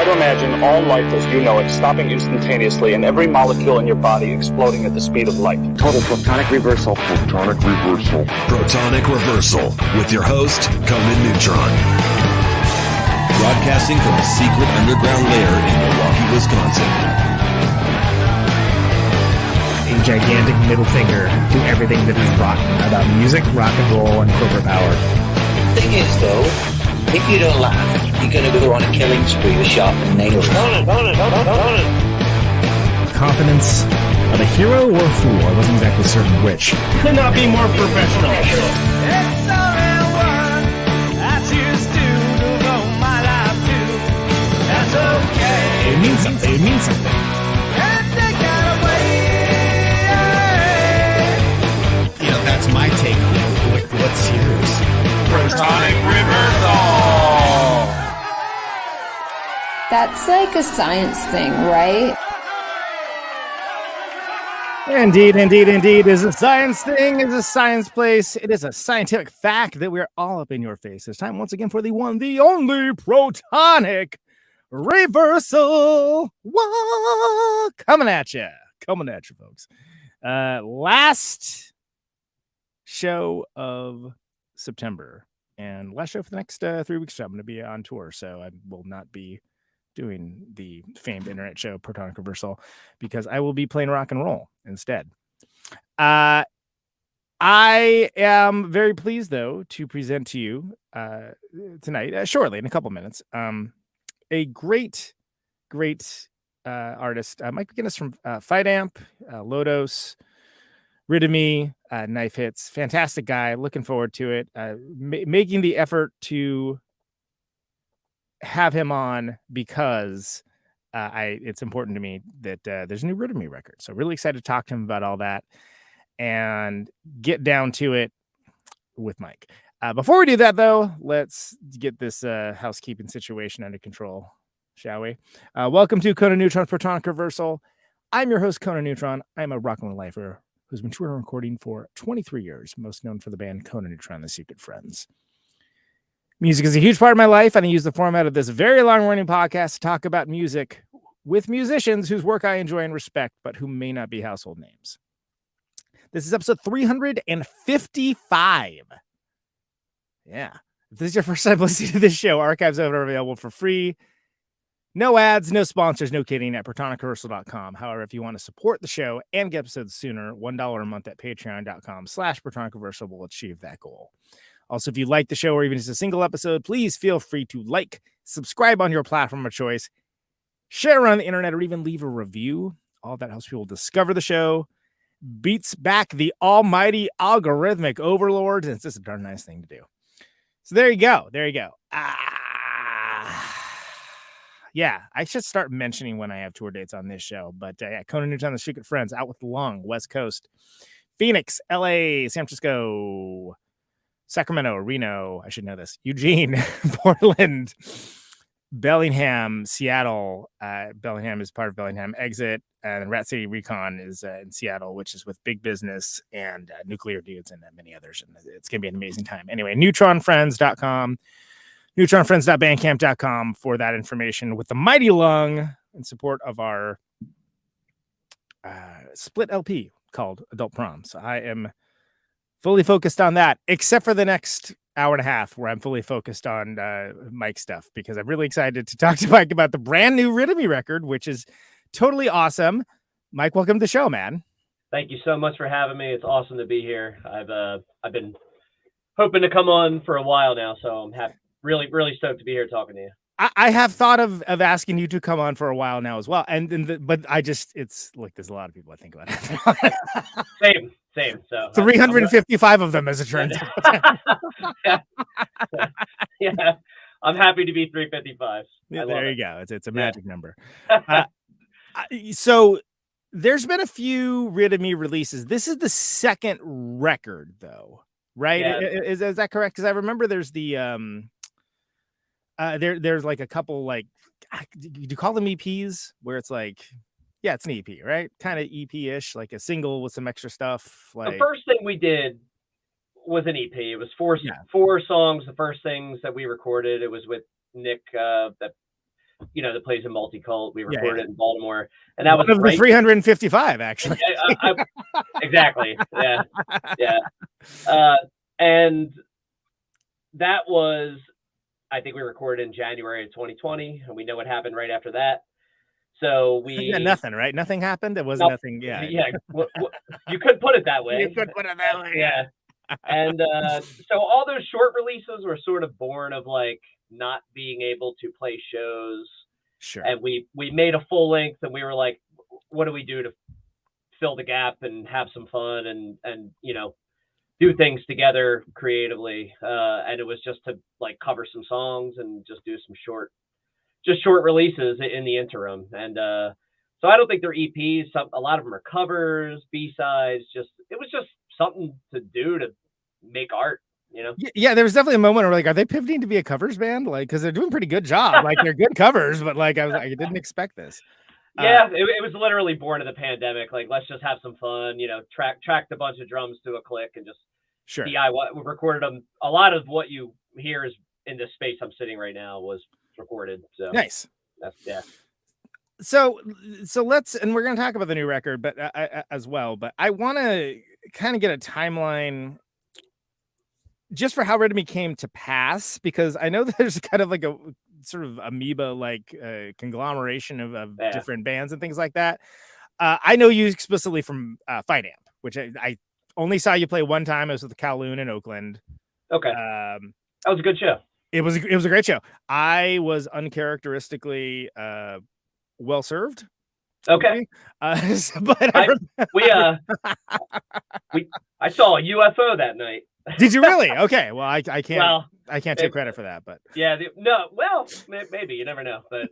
to imagine all life as you know it stopping instantaneously and every molecule in your body exploding at the speed of light. Total protonic reversal. Protonic reversal. Protonic reversal with your host, Conan Neutron. Broadcasting from a secret underground lair in Milwaukee, Wisconsin. A gigantic middle finger to everything that is rock about music, rock and roll, and corporate power. Thing is, though, if you don't laugh, you're going to go on a killing spree with sharpened nails. Confidence of a hero or a fool. I wasn't exactly certain which. Could not be more professional. It's only one I choose to devote my life to. That's okay. It means something. It means something. And they got away. You know, that's my take on it. What's yours? Protonic reversal. That's like a science thing, right? Indeed, indeed, indeed. Is a science thing, is a science place. It is a scientific fact that we're all up in your face. It's time once again for the one, the only Protonic reversal. Whoa! Coming at you, folks. Last show of September and last show for the next 3 weeks. So I'm going to be on tour, so I will not be doing the famed internet show Protonic Reversal because I will be playing rock and roll instead. I am very pleased though to present to you tonight, shortly in a couple minutes, a great artist, Mike McGinnis from Fight Amp, Lodos, Rhythmy, Knife Hits. Fantastic guy. Looking forward to it. Making the effort to have him on because it's important to me that there's a new Rhythmy record. So really excited to talk to him about all that and get down to it with Mike. Before we do that, though, let's get this housekeeping situation under control, shall we? Welcome to Conan Neutron's Protonic Reversal. I'm your host, Conan Neutron. I'm a rock and roll lifer who's been touring and recording for 23 years, most known for the band Conan Neutron, The Secret Friends. Music is a huge part of my life, and I use the format of this very long-running podcast to talk about music with musicians whose work I enjoy and respect, but who may not be household names. This is episode 355. Yeah. If this is your first time listening to this show, archives are available for free. No ads, no sponsors, no kidding at protonic-reversal.com. However, if you want to support the show and get episodes sooner, $1 a month at patreon.com/protonic-reversal will achieve that goal. Also, if you like the show or even just a single episode, please feel free to like, subscribe on your platform of choice, share around the internet, or even leave a review. All that helps people discover the show, beats back the almighty algorithmic overlords, and it's just a darn nice thing to do. So there you go. Yeah, I should start mentioning when I have tour dates on this show. But yeah, Conan Neutron, The Secret Friends, out with the Long, West Coast, Phoenix, LA, San Francisco, Sacramento, Reno, I should know this, Eugene, Portland, Bellingham, Seattle. Bellingham is part of Bellingham Exit, and Rat City Recon is in Seattle, which is with Big Business and Nuclear Dudes and many others. And it's going to be an amazing time. Anyway, neutronfriends.com, neutronfriends.bandcamp.com for that information with the mighty Lung in support of our split LP called Adult Prom. So I am fully focused on that, except for the next hour and a half where I'm fully focused on Mike stuff, because I'm really excited to talk to Mike about the brand new Rhythmy record, which is totally awesome. Mike, welcome to the show, man. Thank you so much for having me. It's awesome to be here. I've been hoping to come on for a while now, so I'm really stoked to be here talking to you. I have thought of asking you to come on for a while now as well. But it's like, there's a lot of people I think about it. Same. So 355 of them, as it turns out. Yeah, I'm happy to be 355. Yeah, there you go. It's a magic number. So there's been a few Rhythmy releases. This is the second record, though, right? Yeah. Is that correct? Because I remember there's the there's like a couple, like, do you call them EPs, where it's like, yeah, it's an EP, right? Kind of EP-ish, like a single with some extra stuff. Like, the first thing we did was an EP. It was four songs. The first things that we recorded, it was with Nick, that that plays in Multicult. We recorded it in Baltimore, and that was one of the 355 actually. Exactly. Yeah. And that was, I think we recorded in January of 2020, and we know what happened right after that. So nothing, right? Nothing happened. It wasn't nothing. Yeah. You could put it that way. You could put it that way. Yeah. And so all those short releases were sort of born of like not being able to play shows. Sure. And we made a full length, and we were like, what do we do to fill the gap and have some fun and do things together creatively? And it was just to like cover some songs and just do some short releases in the interim. And so I don't think they're EPs. A lot of them are covers, B-sides. It was just something to do to make art. Yeah, there was definitely a moment where like, are they pivoting to be a covers band? Like, because they're doing a pretty good job. Like, they're good covers, but like, I didn't expect this. Yeah, it was literally born of the pandemic. Like, let's just have some fun. Tracked a bunch of drums to a click and just DIY. We recorded them. A lot of what you hear is in this space I'm sitting right now was recorded. So nice. Yeah. So let's, and we're going to talk about the new record, but as well. But I want to kind of get a timeline just for how Rhythm came to pass, because I know there's kind of like a sort of amoeba like conglomeration of different bands and things like that. I know you explicitly from Fight Amp, which I only saw you play one time. It was with Kowloon in Oakland. Okay. That was a good show. It was a great show. I was uncharacteristically well served. Okay. But I saw a UFO that night. Did you really? Okay. Well, I can't. Well, I can't take credit for that, but yeah, maybe you never know. But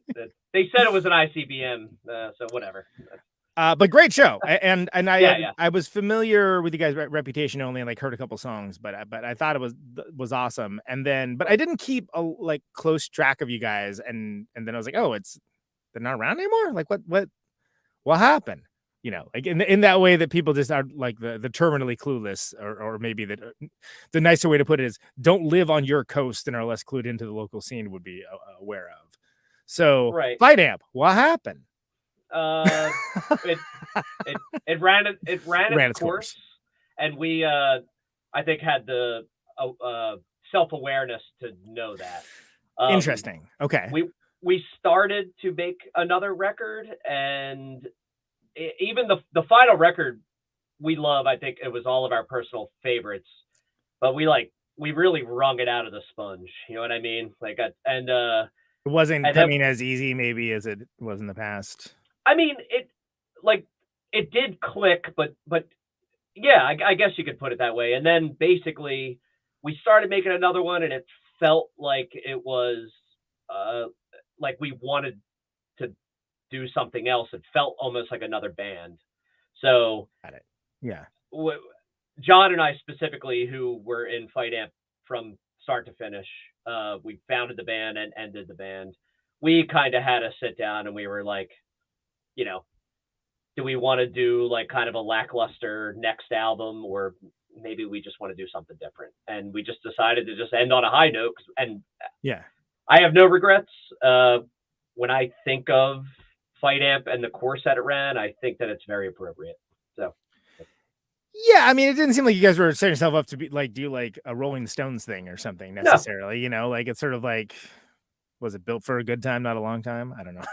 they said it was an ICBM, so whatever. But great show, and I was familiar with you guys' reputation only, and like heard a couple songs, but I thought it was awesome. And then, but I didn't keep a like close track of you guys, and then I was like, oh, they're not around anymore. Like what happened? Like in that way that people just are like the terminally clueless, or maybe the nicer way to put it is don't live on your coast and are less clued into the local scene would be aware of. So Fight Amp, what happened? It ran its course, and we I think had the self-awareness to know that. Interesting. Okay. We started to make another record, and even the final record we love. I think it was all of our personal favorites, but we really wrung it out of the sponge. You know what I mean? Like, and it wasn't coming as easy maybe as it was in the past. I mean, it did click, but yeah, I guess you could put it that way. And then basically we started making another one, and it felt like it was like we wanted to do something else. It felt almost like another band. So got it. Yeah. Jon and I specifically, who were in Fight Amp from start to finish, we founded the band and ended the band. We kind of had to sit down, and we were like, do we want to do like kind of a lackluster next album, or maybe we just want to do something different? And we just decided to just end on a high note. And yeah, I have no regrets. When I think of Fight Amp and the course that it ran, I think that it's very appropriate. So yeah, I mean, it didn't seem like you guys were setting yourself up to be like do like a Rolling Stones thing or something necessarily. No. Like it's sort of like, was it built for a good time, not a long time? I don't know.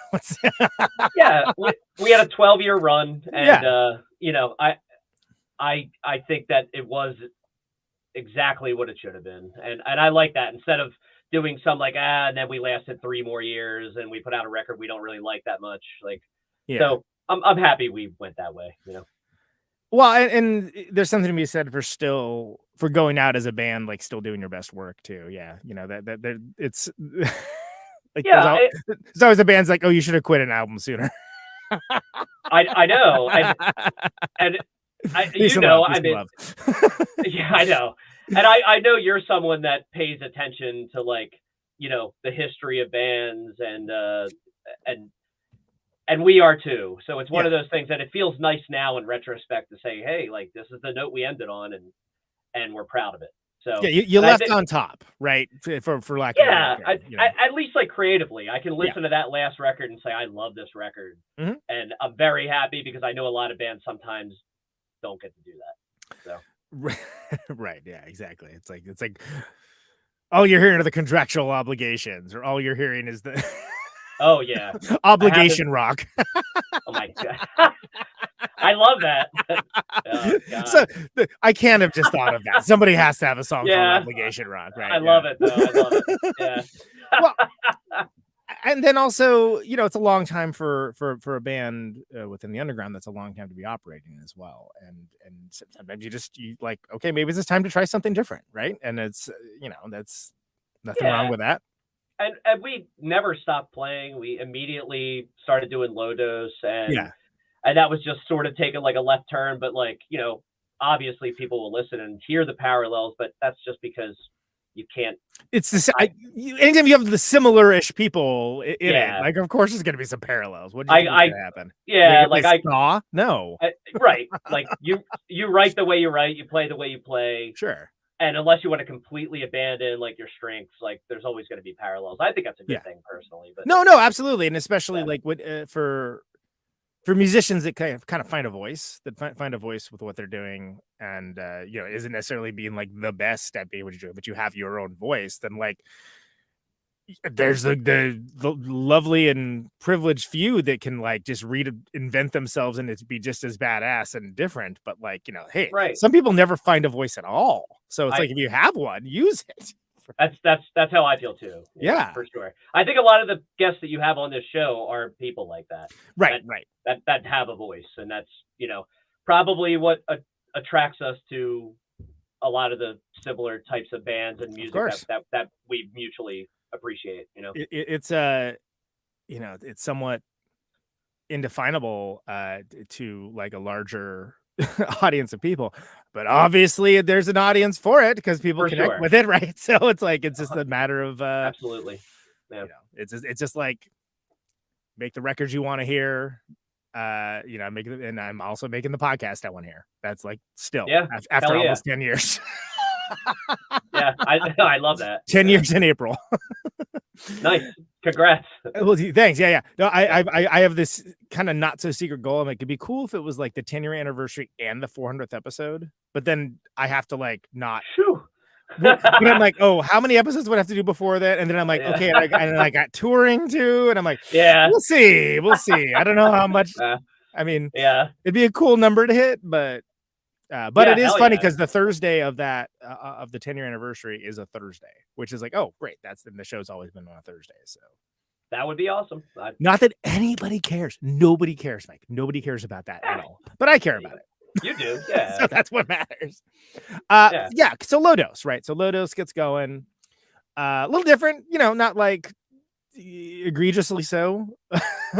Yeah, we had a 12-year run, and I think that it was exactly what it should have been, and I like that. Instead of doing some like and then we lasted 3 more years and we put out a record we don't really like that much, like so I'm happy we went that way. Well, and there's something to be said for going out as a band, like still doing your best work too. Yeah, that it's. Like there's always the band's like, oh, you should have quit an album sooner. I know, and I mean, yeah, I know, and I know you're someone that pays attention to like the history of bands, and we are too. So it's one of those things that it feels nice now in retrospect to say, hey, like this is the note we ended on, and we're proud of it. So yeah, you and I left think- on top, right? For lack of a yeah, better term, you know? at least like creatively, I can listen to that last record and say I love this record, Mhm. and I'm very happy because I know a lot of bands sometimes don't get to do that. So Right, yeah, exactly. It's like all you're hearing are the contractual obligations, or all you're hearing is the oh yeah, obligation rock. oh my god, I love that. Oh, God. So I can't have just thought of that. Somebody has to have a song Yeah. called Obligation Rock, right? I love it though. I love it. Yeah. Well, and then also, you know, it's a long time for a band within the underground. That's a long time to be operating as well. And sometimes you like, okay, maybe it's time to try something different, right? And it's you know, that's nothing wrong with that. And we never stopped playing. We immediately started doing low dose, and that was just sort of taking like a left turn. But like, you know, obviously people will listen and hear the parallels, but that's just because you can't. It's the anytime you have the similar-ish people in it, like of course there's going to be some parallels. What do you think is going to happen? Yeah, like no, right. Like you write the way you write, you play the way you play. Sure. And unless you want to completely abandon like your strengths, like there's always going to be parallels. I think that's a good thing personally. But no, absolutely, and especially like for musicians that kind of find a voice, find a voice with what they're doing, and you know, isn't necessarily being like the best at being what you do, but you have your own voice. Then like there's the lovely and privileged few that can like just invent themselves and it's be just as badass and different. But like, you know, hey, some people never find a voice at all. So it's like if you have one, use it. That's how I feel too. Yeah, for sure. I think a lot of the guests that you have on this show are people like that. Right. That have a voice, and that's, you know, probably what attracts us to a lot of the similar types of bands and music that we mutually appreciate. You know, it's you know, it's somewhat indefinable to like a larger audience of people, but obviously there's an audience for it because people connect with it, right? So it's like it's just a matter of absolutely, yeah. You know, it's just like make the records you want to hear. You know, and I'm also making the podcast I want to hear. That's like still after almost 10 years. Yeah, I love that. 10 years in April. Nice. Congrats. Well, thanks. Yeah. No, I have this kind of not so secret goal. I'm like, it'd be cool if it was like the 10-year anniversary and the 400th episode, but then I have to like not. But I'm like, oh, how many episodes would I have to do before that? And then I'm like, okay, and I got touring too, and I'm like, we'll see. I don't know how much. I mean, it'd be a cool number to hit, but it is funny because the Thursday of that of the 10-year anniversary is a Thursday, which is like, oh, great, then the show's always been on a Thursday, so that would be awesome. Not that anybody cares. Nobody cares, Mike. Nobody cares about that at all. But I care about it. You do, yeah. So that's what matters. Yeah. So low dose, right? So low dose gets going. A little different, you know, not like egregiously so,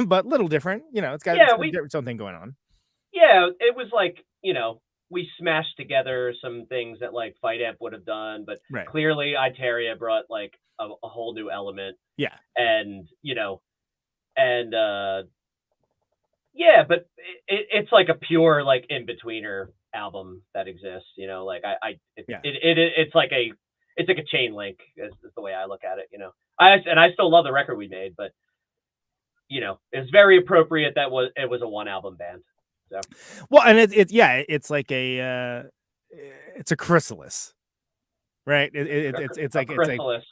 but a little different. You know, it's got its own thing going on. Yeah, it was like, you know, we smashed together some things that like Fight Amp would have done, but clearly Itarya brought like a whole new element. Yeah. And, you know, and but it's like a pure like in-betweener album that exists, you know, like it's like a chain link is the way I look at it, you know. I still love the record we made, but you know, it's very appropriate that it was a one album band. So well, and it's like it's a chrysalis, right? It's like chrysalis,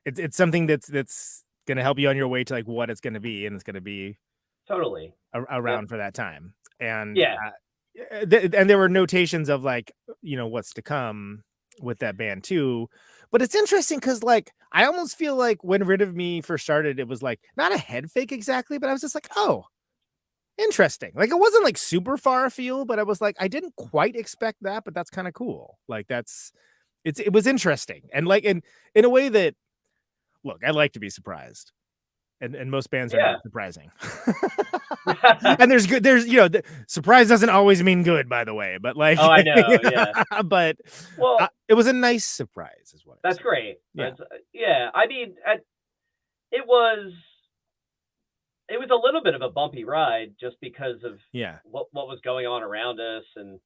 it's something that's gonna help you on your way to like what it's gonna be, and it's gonna be totally around for that time. And and there were notations of like, you know, what's to come with that band too. But it's interesting because like I almost feel like when Rid of Me first started, it was like not a head fake exactly, but I was just like, oh, interesting. Like it wasn't like super far afield, but I was like, I didn't quite expect that, but that's kind of cool. Like it was interesting. And like in a way that, look, I like to be surprised. And most bands are not surprising. And there's you know, surprise doesn't always mean good, by the way, but like, oh, I know, yeah. But it was a nice surprise, is what. That's great. Yeah. I mean, it was a little bit of a bumpy ride just because of what was going on around us, and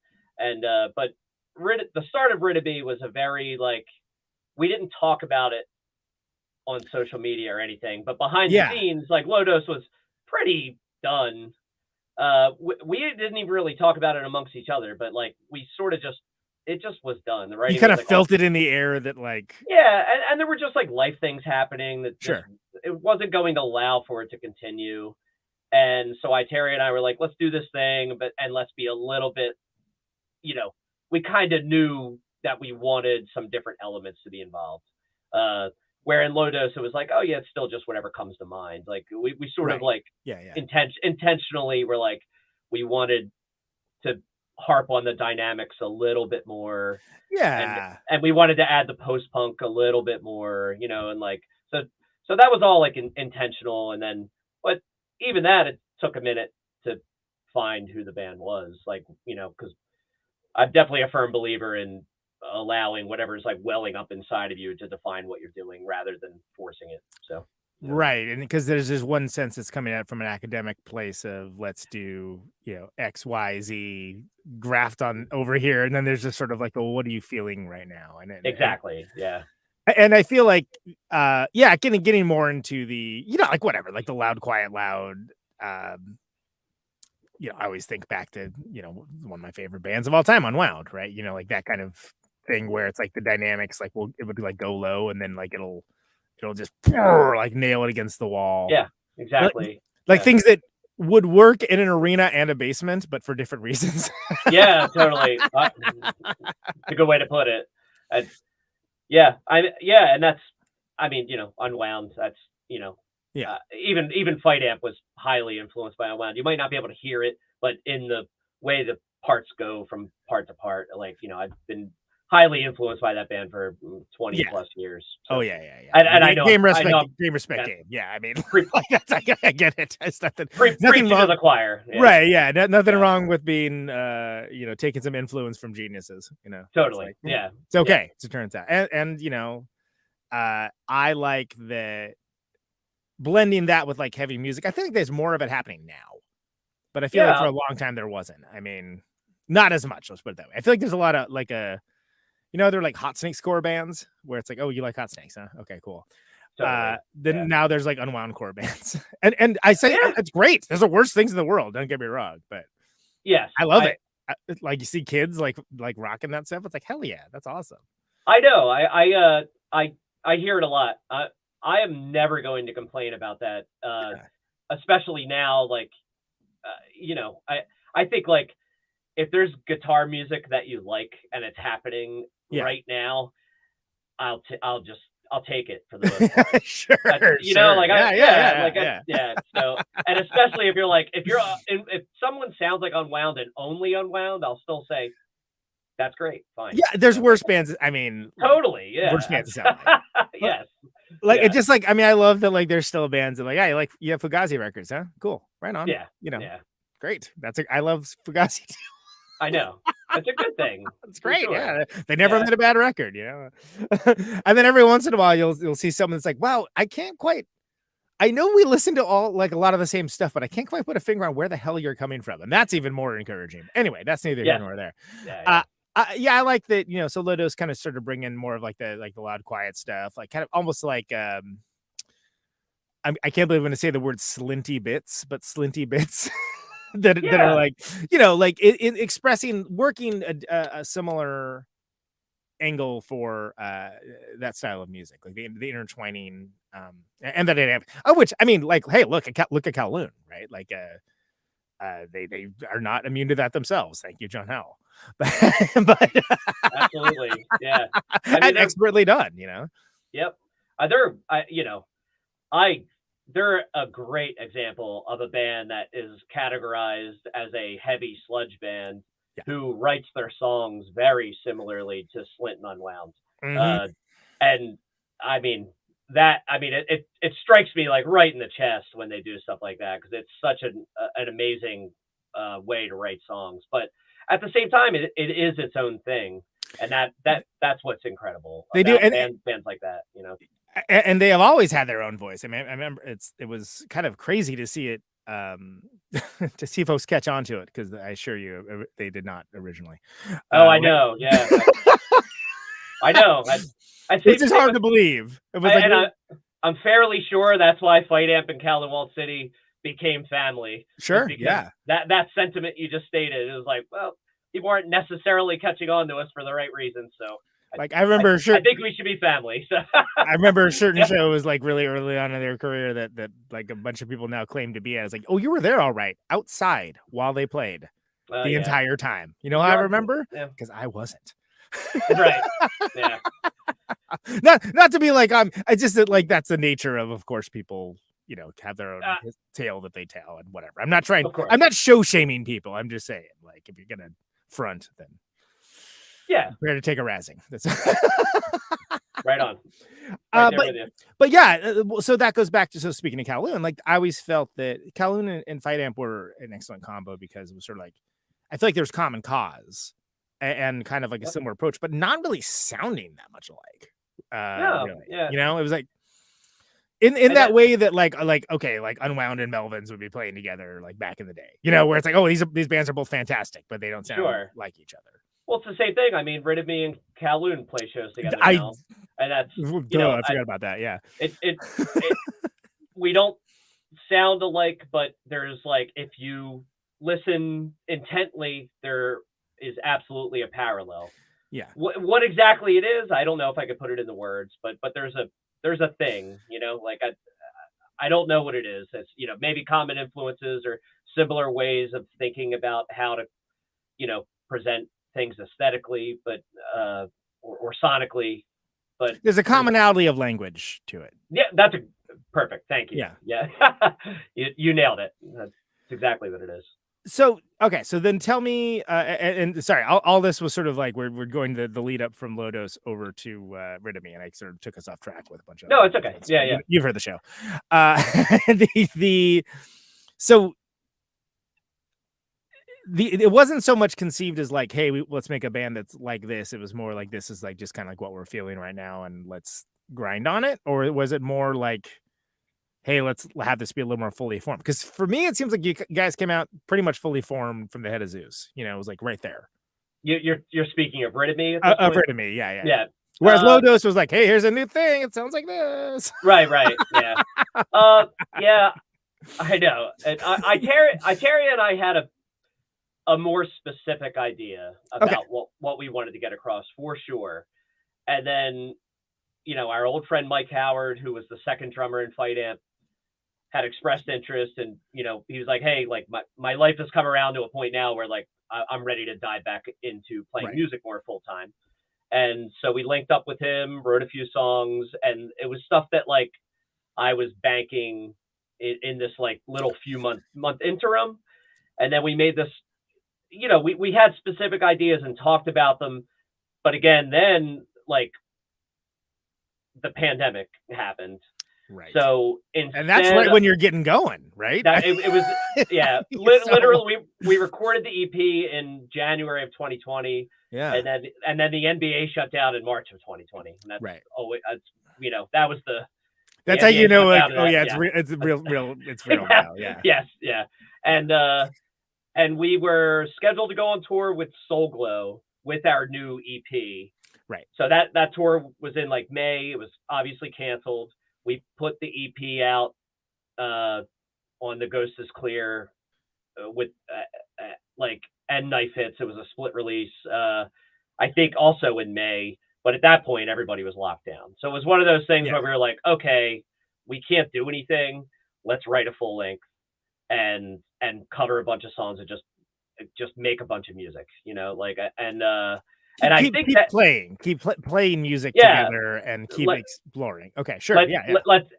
but the start of Rid-a-Bee was a very like, we didn't talk about it on social media or anything, but behind the scenes, like Lodos was pretty done. We didn't even really talk about it amongst each other, but like we sort of it just was done. The writing you kind was, of felt it in the air that like, and there were just like life things happening that it wasn't going to allow for it to continue. And so Itarya and I were like, let's do this thing, and let's be a little bit, we kind of knew that we wanted some different elements to be involved. Where in Lodos, it was like, oh yeah, it's still just whatever comes to mind. Like we sort of like intentionally were like, we wanted to harp on the dynamics a little bit more. Yeah. And we wanted to add the post-punk a little bit more, and like, so that was all like intentional. And then, but even that, it took a minute to find who the band was, like, because I'm definitely a firm believer in allowing whatever's like welling up inside of you to define what you're doing rather than forcing it. So right, and because there's this one sense that's coming out from an academic place of let's do X, Y, Z graft on over here, and then there's just sort of like, well, what are you feeling right now? And exactly, and I feel like getting more into the like whatever, like the loud, quiet, loud. I always think back to one of my favorite bands of all time, Unwound, right? Like that kind of thing where it's like the dynamics, like it would like go low and then like it'll just like nail it against the wall. Yeah, exactly. Like things that would work in an arena and a basement, but for different reasons. Yeah, totally. It's a good way to put it. And that's, Unwound. That's even Fight Amp was highly influenced by Unwound. You might not be able to hear it, but in the way the parts go from part to part, like I've been highly influenced by that band for 20 plus years. So. Oh yeah. And I know game respect. Yeah, I mean, I get it. It's nothing wrong to the choir. Yeah. Right? Yeah, nothing wrong with being, taking some influence from geniuses. Totally. It's okay. It turns out, and I like that blending that with like heavy music. I think there's more of it happening now, but I feel like for a long time there wasn't. I mean, not as much. Let's put it that way. I feel like there's a lot of like they're like Hot Snake score bands where it's like, oh, you like Hot Snakes, huh? Okay, cool. Totally. Now there's like Unwound core bands, and I say it's great. There's the worst things in the world. Don't get me wrong, but yes, I love it. Like you see kids like rocking that stuff. It's like hell yeah, that's awesome. I know. I hear it a lot. I am never going to complain about that, especially now. Like, I think like if there's guitar music that you like and it's happening right now, I'll take it for the most part. Sure. So, and especially if if someone sounds like Unwound and only Unwound, I'll still say that's great. Fine. Yeah, there's worse bands. I mean, totally. Yeah. Worse bands sound like. Yes. Like it's just like, I love that like there's still bands that like, yeah, you have Fugazi records, huh? Cool. Right on. Yeah. Great. I love Fugazi too. I know. That's a good thing. It's great. Sure. Yeah. They never made a bad record, And then every once in a while you'll see someone that's like, wow, I know we listen to a lot of the same stuff, but I can't quite put a finger on where the hell you're coming from. And that's even more encouraging. Anyway, that's neither here nor there. I like that, so Lodos kind of started bringing more of like the loud, quiet stuff, like kind of almost like, I can't believe I'm going to say the word slinty bits, but slinty bits that are like, like in expressing, working a similar angle for that style of music, like the intertwining and the dynamic. Which like, hey, look at Kowloon, right? Like they are not immune to that themselves. Thank you, John Howell. but absolutely, yeah, and expertly done. Yep. They're a great example of a band that is categorized as a heavy sludge band who writes their songs very similarly to Slint and Unwound. Mm-hmm. And it strikes me like right in the chest when they do stuff like that, because it's such an amazing way to write songs. But at the same time, it is its own thing, and that's what's incredible. They do, and bands like that, and they have always had their own voice. I remember it was kind of crazy to see it to see if folks catch on to it, because I assure you they did not originally. Oh, I know. Yeah. I know. I'd say It's just hard to believe. It was I'm fairly sure that's why Fight Amp and Kowloon Walled City became family. Sure. Because Yeah. That sentiment you just stated, it was like, well, people aren't necessarily catching on to us for the right reasons. So like I remember I think we should be family. So I remember a certain show was like really early on in their career that like a bunch of people now claim to be at. It's like, oh, you were there all right, outside while they played the entire time. You know how I remember? Because I wasn't. Right. Yeah. Not to be like I just like that's the nature of course people, you know, have their own tale that they tell and whatever. I'm not show shaming people. I'm just saying, like, if you're gonna front, then prepare to take a razzing. That's right on. Right there with you. But yeah, so that goes back to, so speaking of Kowloon, like I always felt that Kowloon and Fight Amp were an excellent combo because it was sort of like, I feel like there's common cause and kind of like a similar approach, but not really sounding that much alike. Really. You know, it was like in that way that like okay, like Unwound and Melvins would be playing together like back in the day, you know, where it's like, oh, these bands are both fantastic, but they don't sound like each other. Well, it's the same thing. I mean, Rid of Me and Kowloon play shows together now, and that's I forgot about that. Yeah, we don't sound alike, but there's like, if you listen intently, there is absolutely a parallel. Yeah. What exactly it is, I don't know if I could put it into words, but there's a thing, you know, like I don't know what it is. It's, you know, maybe common influences or similar ways of thinking about how to, you know, present things aesthetically, but or sonically, but there's a commonality of language to it. Yeah, that's perfect. Thank you. Yeah. you nailed it. That's exactly what it is. So okay, so then tell me, and sorry, all this was sort of like we're going to the lead up from Lodos over to Rid of Me, and I sort of took us off track with a bunch of. No, it's okay. Yeah. You've heard the show. So it wasn't so much conceived as like, hey, let's make a band that's like this. It was more like, this is like just kind of like what we're feeling right now, and let's grind on it. Or was it more like, hey, let's have this be a little more fully formed? Because for me, it seems like you guys came out pretty much fully formed from the head of Zeus. You know, it was like right there. You're speaking of Rid of Me? Rid of Me, yeah. Whereas Lodos was like, hey, here's a new thing. It sounds like this. Right, yeah. Yeah, I know. And Itarya and I had a more specific idea about what we wanted to get across, for sure. And then, you know, our old friend Mike Howard, who was the second drummer in Fight Amp, had expressed interest, and, you know, he was like, hey, like my life has come around to a point now where like I'm ready to dive back into playing music more full time. And so we linked up with him, wrote a few songs, and it was stuff that like I was banking in this like little few month interim. And then we made this, you know, we had specific ideas and talked about them. But again, then like the pandemic happened. Right. So and that's right when you're getting going, right? It was, yeah. Literally, we recorded the EP in January of 2020. Yeah. And then the NBA shut down in March of 2020. And that's right. You know, that was the. That's how you know, like, oh yeah, it's real, it's real now. Yeah. Yes, yeah. And we were scheduled to go on tour with Soul Glow with our new EP. Right. So that tour was in like May. It was obviously canceled. We put the EP out on The Ghost is Clear with and Knife Hits. It was a split release. I think also in May, but at that point everybody was locked down. So it was one of those things where we were like, okay, we can't do anything. Let's write a full length and cover a bunch of songs and just make a bunch of music, you know, like, and I think keep playing music together and keep exploring. Okay, sure.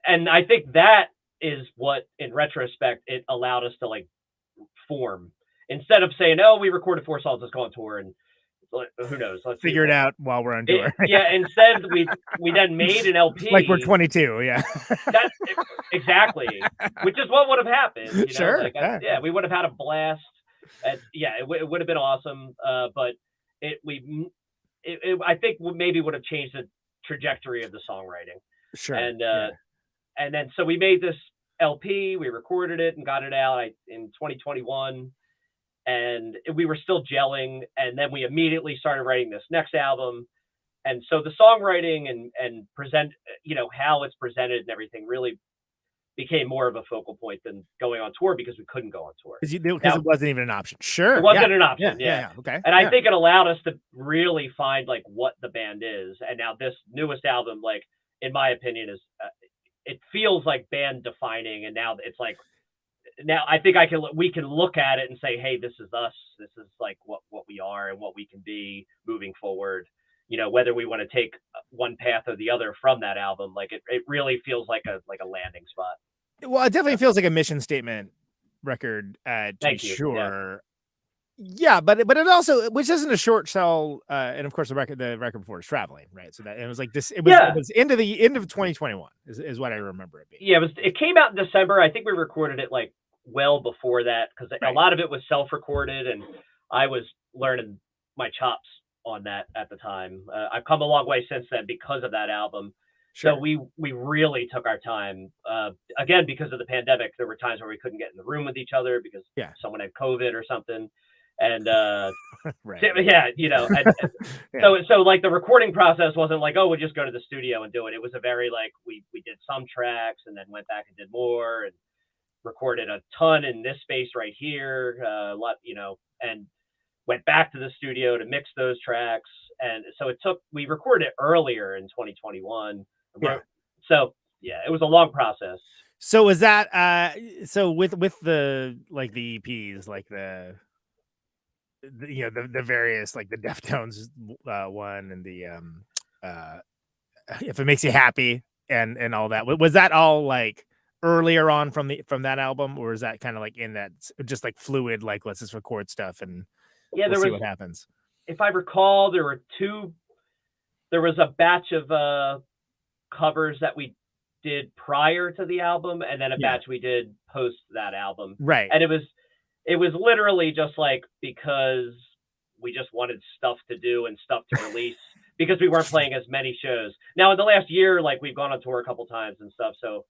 And I think that is what, in retrospect, it allowed us to like form, instead of saying, oh, we recorded 4 songs, let's go on tour, and who knows, let's figure it out while we're on tour. Instead we then made an LP. Like we're 22, yeah. Exactly, which is what would have happened. You know? Sure. Like, we would have had a blast. It would have been awesome. But I think maybe would have changed the trajectory of the songwriting. Sure. And then so we made this LP. We recorded it and got it out in 2021, and we were still gelling. And then we immediately started writing this next album. And so the songwriting and present, how it's presented and everything really became more of a focal point than going on tour, because we couldn't go on tour. Because it wasn't even an option. Sure. It wasn't an option. Yeah. Okay. And I think it allowed us to really find like what the band is. And now this newest album, like, in my opinion, is it feels like band defining. And now it's like, now I think we can look at it and say, hey, this is us. This is like what we are and what we can be moving forward. Whether we want to take one path or the other from that album, like it really feels like a landing spot. Well, it definitely feels like a mission statement record, to be sure. Yeah, but it also, which isn't a short sell, and of course the record before is Traveling, right? So that it was like this. It was end of 2021 is what I remember it being. Yeah, it came out in December. I think we recorded it like well before that, because a lot of it was self-recorded, and I was learning my chops on that at the time. I've come a long way since then because of that album. Sure. So we really took our time. Again, because of the pandemic, there were times where we couldn't get in the room with each other because someone had COVID or something. And so like the recording process wasn't like, oh, we'll just go to the studio and do it. It was a very like we did some tracks and then went back and did more and recorded a ton in this space right here, a lot, and went back to the studio to mix those tracks. And so we recorded it earlier in 2021. So it was a long process. So was that so with the like the EPs, like the various, like the Deftones one and the If It Makes You Happy and all that, was that all like earlier on from that album, or is that kind of like in that just like fluid, like let's just record stuff and we'll see what happens? If I recall, there was a batch of covers that we did prior to the album, and then a batch we did post that album. Right. And it was literally just like because we just wanted stuff to do and stuff to release because we weren't playing as many shows. Now in the last year, like we've gone on tour a couple times and stuff, so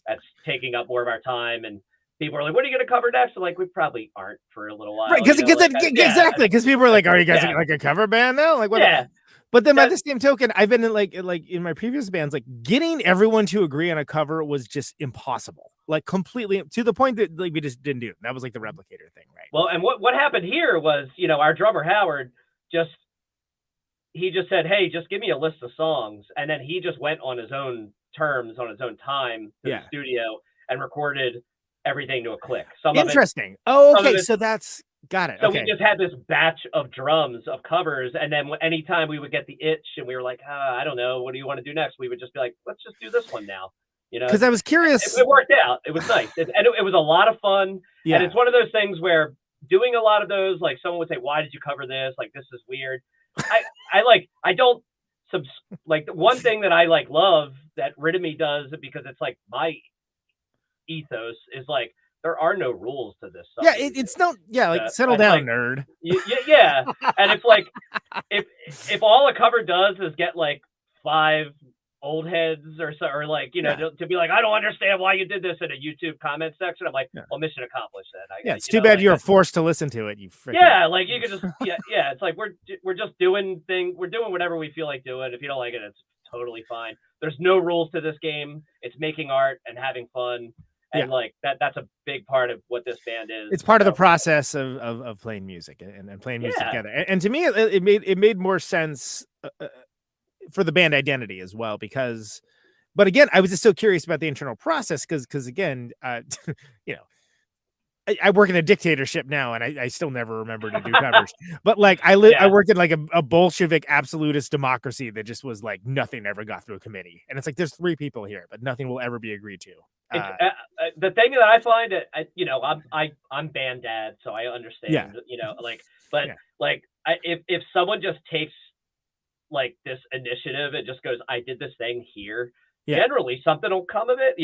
that's taking up more of our time. And people are like, what are you going to cover next? So like, we probably aren't for a little while. Right, exactly. Because people are like, are you guys like a cover band now? Like, what? Yeah. But then by the same token, I've been in like in my previous bands, like getting everyone to agree on a cover was just impossible. Like completely, to the point that like we just didn't do it. That was like the Replicator thing, right? Well, and what happened here was, our drummer Howard he just said, hey, just give me a list of songs. And then he just went on his own terms, on his own time to the studio and recorded everything to a click. Interesting. Okay. So that's got it. So we just had this batch of drums of covers. And then anytime we would get the itch and we were like, I don't know, what do you want to do next? We would just be like, let's just do this one now. Because I was curious. It worked out. It was nice. And it was a lot of fun. Yeah. And it's one of those things where doing a lot of those, like someone would say, why did you cover this? Like, this is weird. I don't like the one thing that I like love that Rid of Me does, because it's like my ethos is like, there are no rules to this stuff. Yeah, it's not. Yeah, like settle down, like, nerd. Yeah, and it's like if all a cover does is get like 5 old heads or so, or like to be like, I don't understand why you did this in a YouTube comment section. I'm like, well, mission accomplished. Then it's too bad you're forced to listen to it. You like you could just It's like we're just doing things. We're doing whatever we feel like doing. If you don't like it, it's totally fine. There's no rules to this game. It's making art and having fun. And like that's a big part of what this band is. It's part of the process of playing music and playing music together. And to me, it made more sense for the band identity as well, but again, I was just so curious about the internal process because again, I work in a dictatorship now, and I still never remember to do covers. But like I worked in like a Bolshevik absolutist democracy that just was like nothing ever got through a committee, and it's like there's 3 people here, but nothing will ever be agreed to. The thing that I find, I'm band dad, so I understand. If someone just takes like this initiative and just goes, I did this thing here. Generally something will come of it,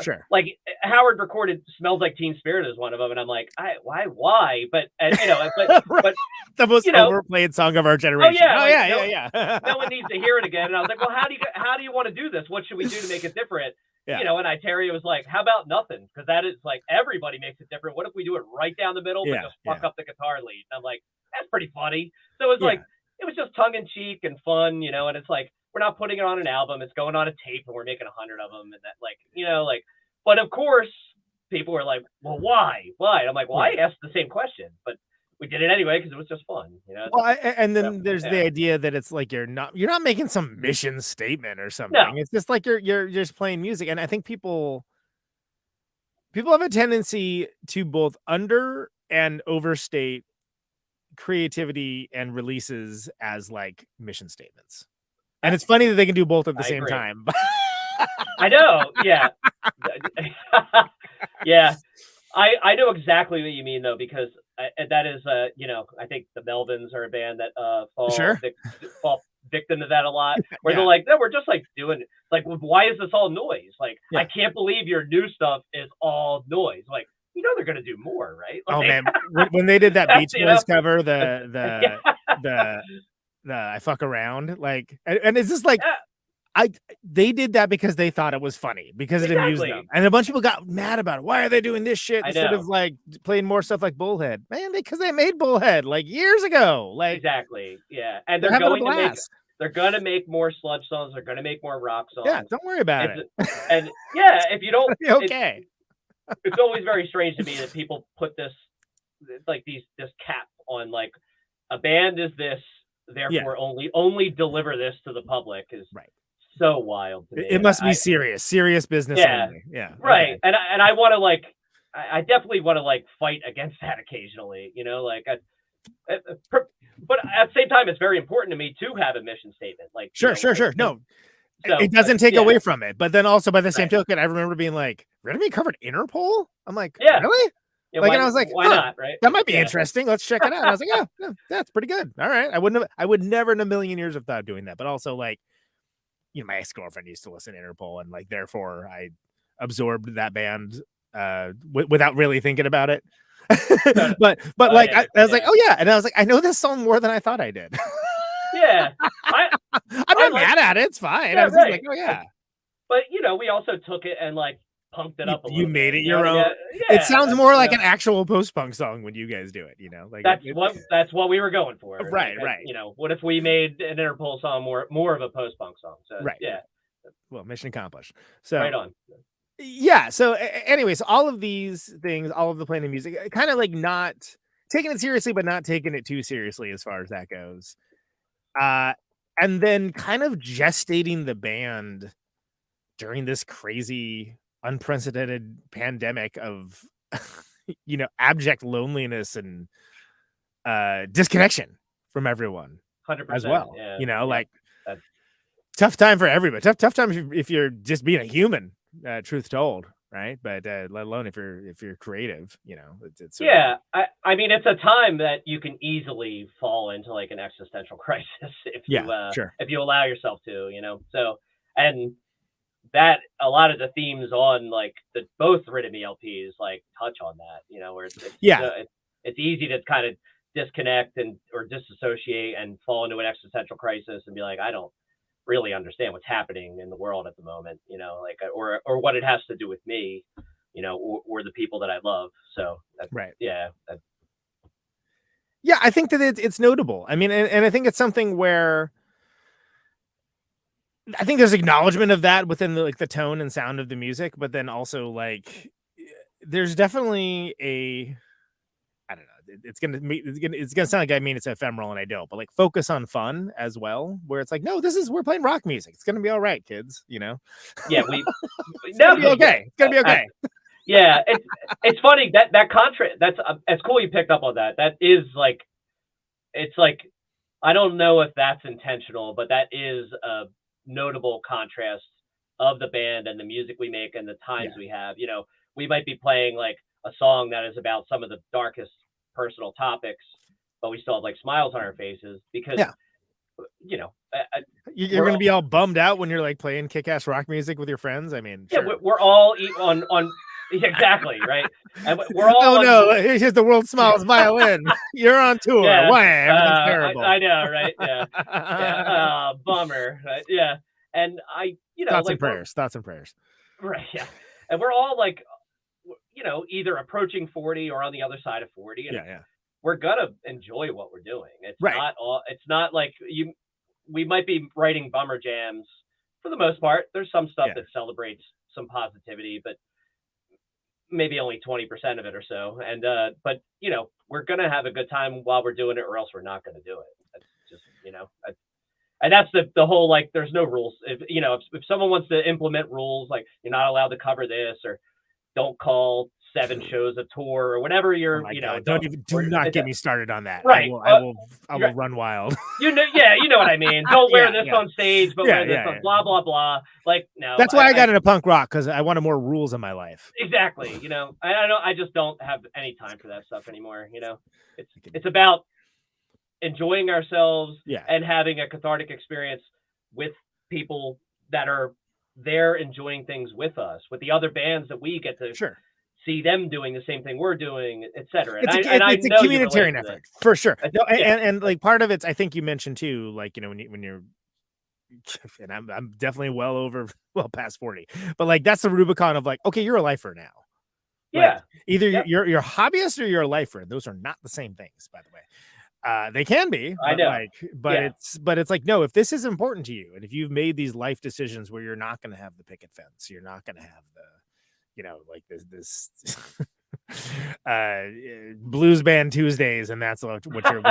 Sure. Like Howard recorded Smells Like Teen Spirit as one of them, and I'm like, why? But but the most overplayed song of our generation. No one needs to hear it again. And I was like, well, how do you want to do this? What should we do to make it different? Yeah. You know, and Itarya was like, how about nothing? Because that is like, everybody makes it different. What if we do it right down the middle, but just fuck up the guitar lead? And I'm like, that's pretty funny. So it was like, it was just tongue in cheek and fun, you know, and it's like, we're not putting it on an album. It's going on a tape and we're making 100 of them. And that, like, you know, like, but of course people were like, well, why? And I'm like, well, I asked the same question, but we did it anyway because it was just fun, you know. Well, and then there's the idea that it's like you're not making some mission statement or something. No. It's just like you're just playing music, and I think people have a tendency to both under and overstate creativity and releases as like mission statements. And it's funny that they can do both at the same time. I know, yeah. Yeah. I know exactly what you mean though, because that is, you know, I think the Melvins are a band that fall victim to that a lot. Where they're like, no, we're just like doing like, why is this all noise? Like, I can't believe your new stuff is all noise. Like, you know, they're gonna do more, right? Like, oh man, when they did that Beach Boys cover, the I fuck around, like, and it's just like. They did that because they thought it was funny, because it amused them, and a bunch of people got mad about it. Why are they doing this shit instead of like playing more stuff like Bullhead? Man, because they made Bullhead like years ago. Like exactly, yeah. And they're going to make more sludge songs. They're going to make more rock songs. Yeah, don't worry about it. And yeah, if you don't, okay. It's always very strange to me that people put this cap on like a band is this, therefore only deliver this to the public is right. So wild to me. It must be serious business. Only. Yeah. Right. Okay. And I want to like, I definitely want to like fight against that occasionally, you know, like, but at the same time, it's very important to me to have a mission statement. Like, sure. No, so, it doesn't take away from it. But then also by the same token, I remember being like, really covered Interpol? I'm like, really? Yeah, like, and I was like, why not? Right. That might be interesting. Let's check it out. And I was like, yeah, that's pretty good. All right. I would never in a million years have thought of doing that. But also like, you know, my ex-girlfriend used to listen to Interpol, and like therefore I absorbed that band without really thinking about it. but like I was like, oh yeah, and I was like, I know this song more than I thought I did. Yeah, I'm not mad at it. It's fine. I was just like, oh yeah. But you know, we also took it and like pumped it up a little. You made it your own. Yeah, it sounds more like an actual post-punk song when you guys do it, you know. Like that's what we were going for. Right, like, right. You know, what if we made an Interpol song more of a post-punk song? So right. Yeah. Well, mission accomplished. So right on. Yeah. So anyways, all of these things, all of the playing of music, kind of like not taking it seriously, but not taking it too seriously as far as that goes. And then kind of gestating the band during this crazy, unprecedented pandemic of, you know, abject loneliness and disconnection from everyone 100% as well. Yeah, you know, like tough time for everybody. Tough time if you're just being a human, truth told, right? But let alone if you're creative, you know, it's I mean, it's a time that you can easily fall into like an existential crisis if you allow yourself to, you know. So and that a lot of the themes on like both Rhythm LPs like touch on that, you know, where it's easy to kind of disconnect or disassociate and fall into an existential crisis and be like, I don't really understand what's happening in the world at the moment, you know, like or what it has to do with me, you know, or the people that I love. So right, yeah, I think that it's notable. I mean, and I think it's something where I think there's acknowledgement of that within the tone and sound of the music, but then also like there's definitely I don't know. It's gonna sound like I mean it's ephemeral and I don't, but like focus on fun as well, where it's like, no, we're playing rock music. It's gonna be all right, kids. You know. Yeah, it's gonna be okay. It's gonna be okay. Yeah, it's funny that contrast. That's it's cool you picked up on that. That is like, it's like I don't know if that's intentional, but that is a notable contrast of the band and the music we make and the times we have. You know, we might be playing like a song that is about some of the darkest personal topics, but we still have like smiles on our faces because you know you're gonna be all bummed out when you're like playing kick-ass rock music with your friends. I mean, we're all on exactly right, and we're all here's the world smiles violin. You're on tour. Why? Everything's terrible. I know, right? Yeah. Bummer. Right? Yeah, and I, you know, thoughts and prayers. Right. Yeah. And we're all like, you know, either approaching 40 or on the other side of 40. And we're gonna enjoy what we're doing. It's not all. It's not like we might be writing bummer jams for the most part. There's some stuff that celebrates some positivity, but maybe only 20% of it or so. And but you know, we're gonna have a good time while we're doing it, or else we're not gonna do it. That's just, you know, and that's the whole, like, there's no rules. If you know, if someone wants to implement rules, like you're not allowed to cover this, or don't call 7 shows a tour, or whatever you're, you know, do not get me started on that. Right. I will run wild. You know, you know what I mean. Don't wear this on stage, but wear this on blah blah blah. Like, no. That's why I got into punk rock, because I wanted more rules in my life. Exactly. You know, I just don't have any time for that stuff anymore. You know, it's about enjoying ourselves and having a cathartic experience with people that are there enjoying things with us, with the other bands that we get to see them doing the same thing we're doing, etc. It's a communitarian effort for sure. No, and like part of it's, I think you mentioned too, like, you know, when you're, and I'm definitely well past 40, but like that's the Rubicon of like, okay, you're a lifer now. Yeah. Like, either you're a hobbyist or you're a lifer. Those are not the same things, by the way. They can be, I know, but it's like, no, if this is important to you, and if you've made these life decisions where you're not going to have the picket fence, you're not going to have the, you know, like this blues band Tuesdays, and that's what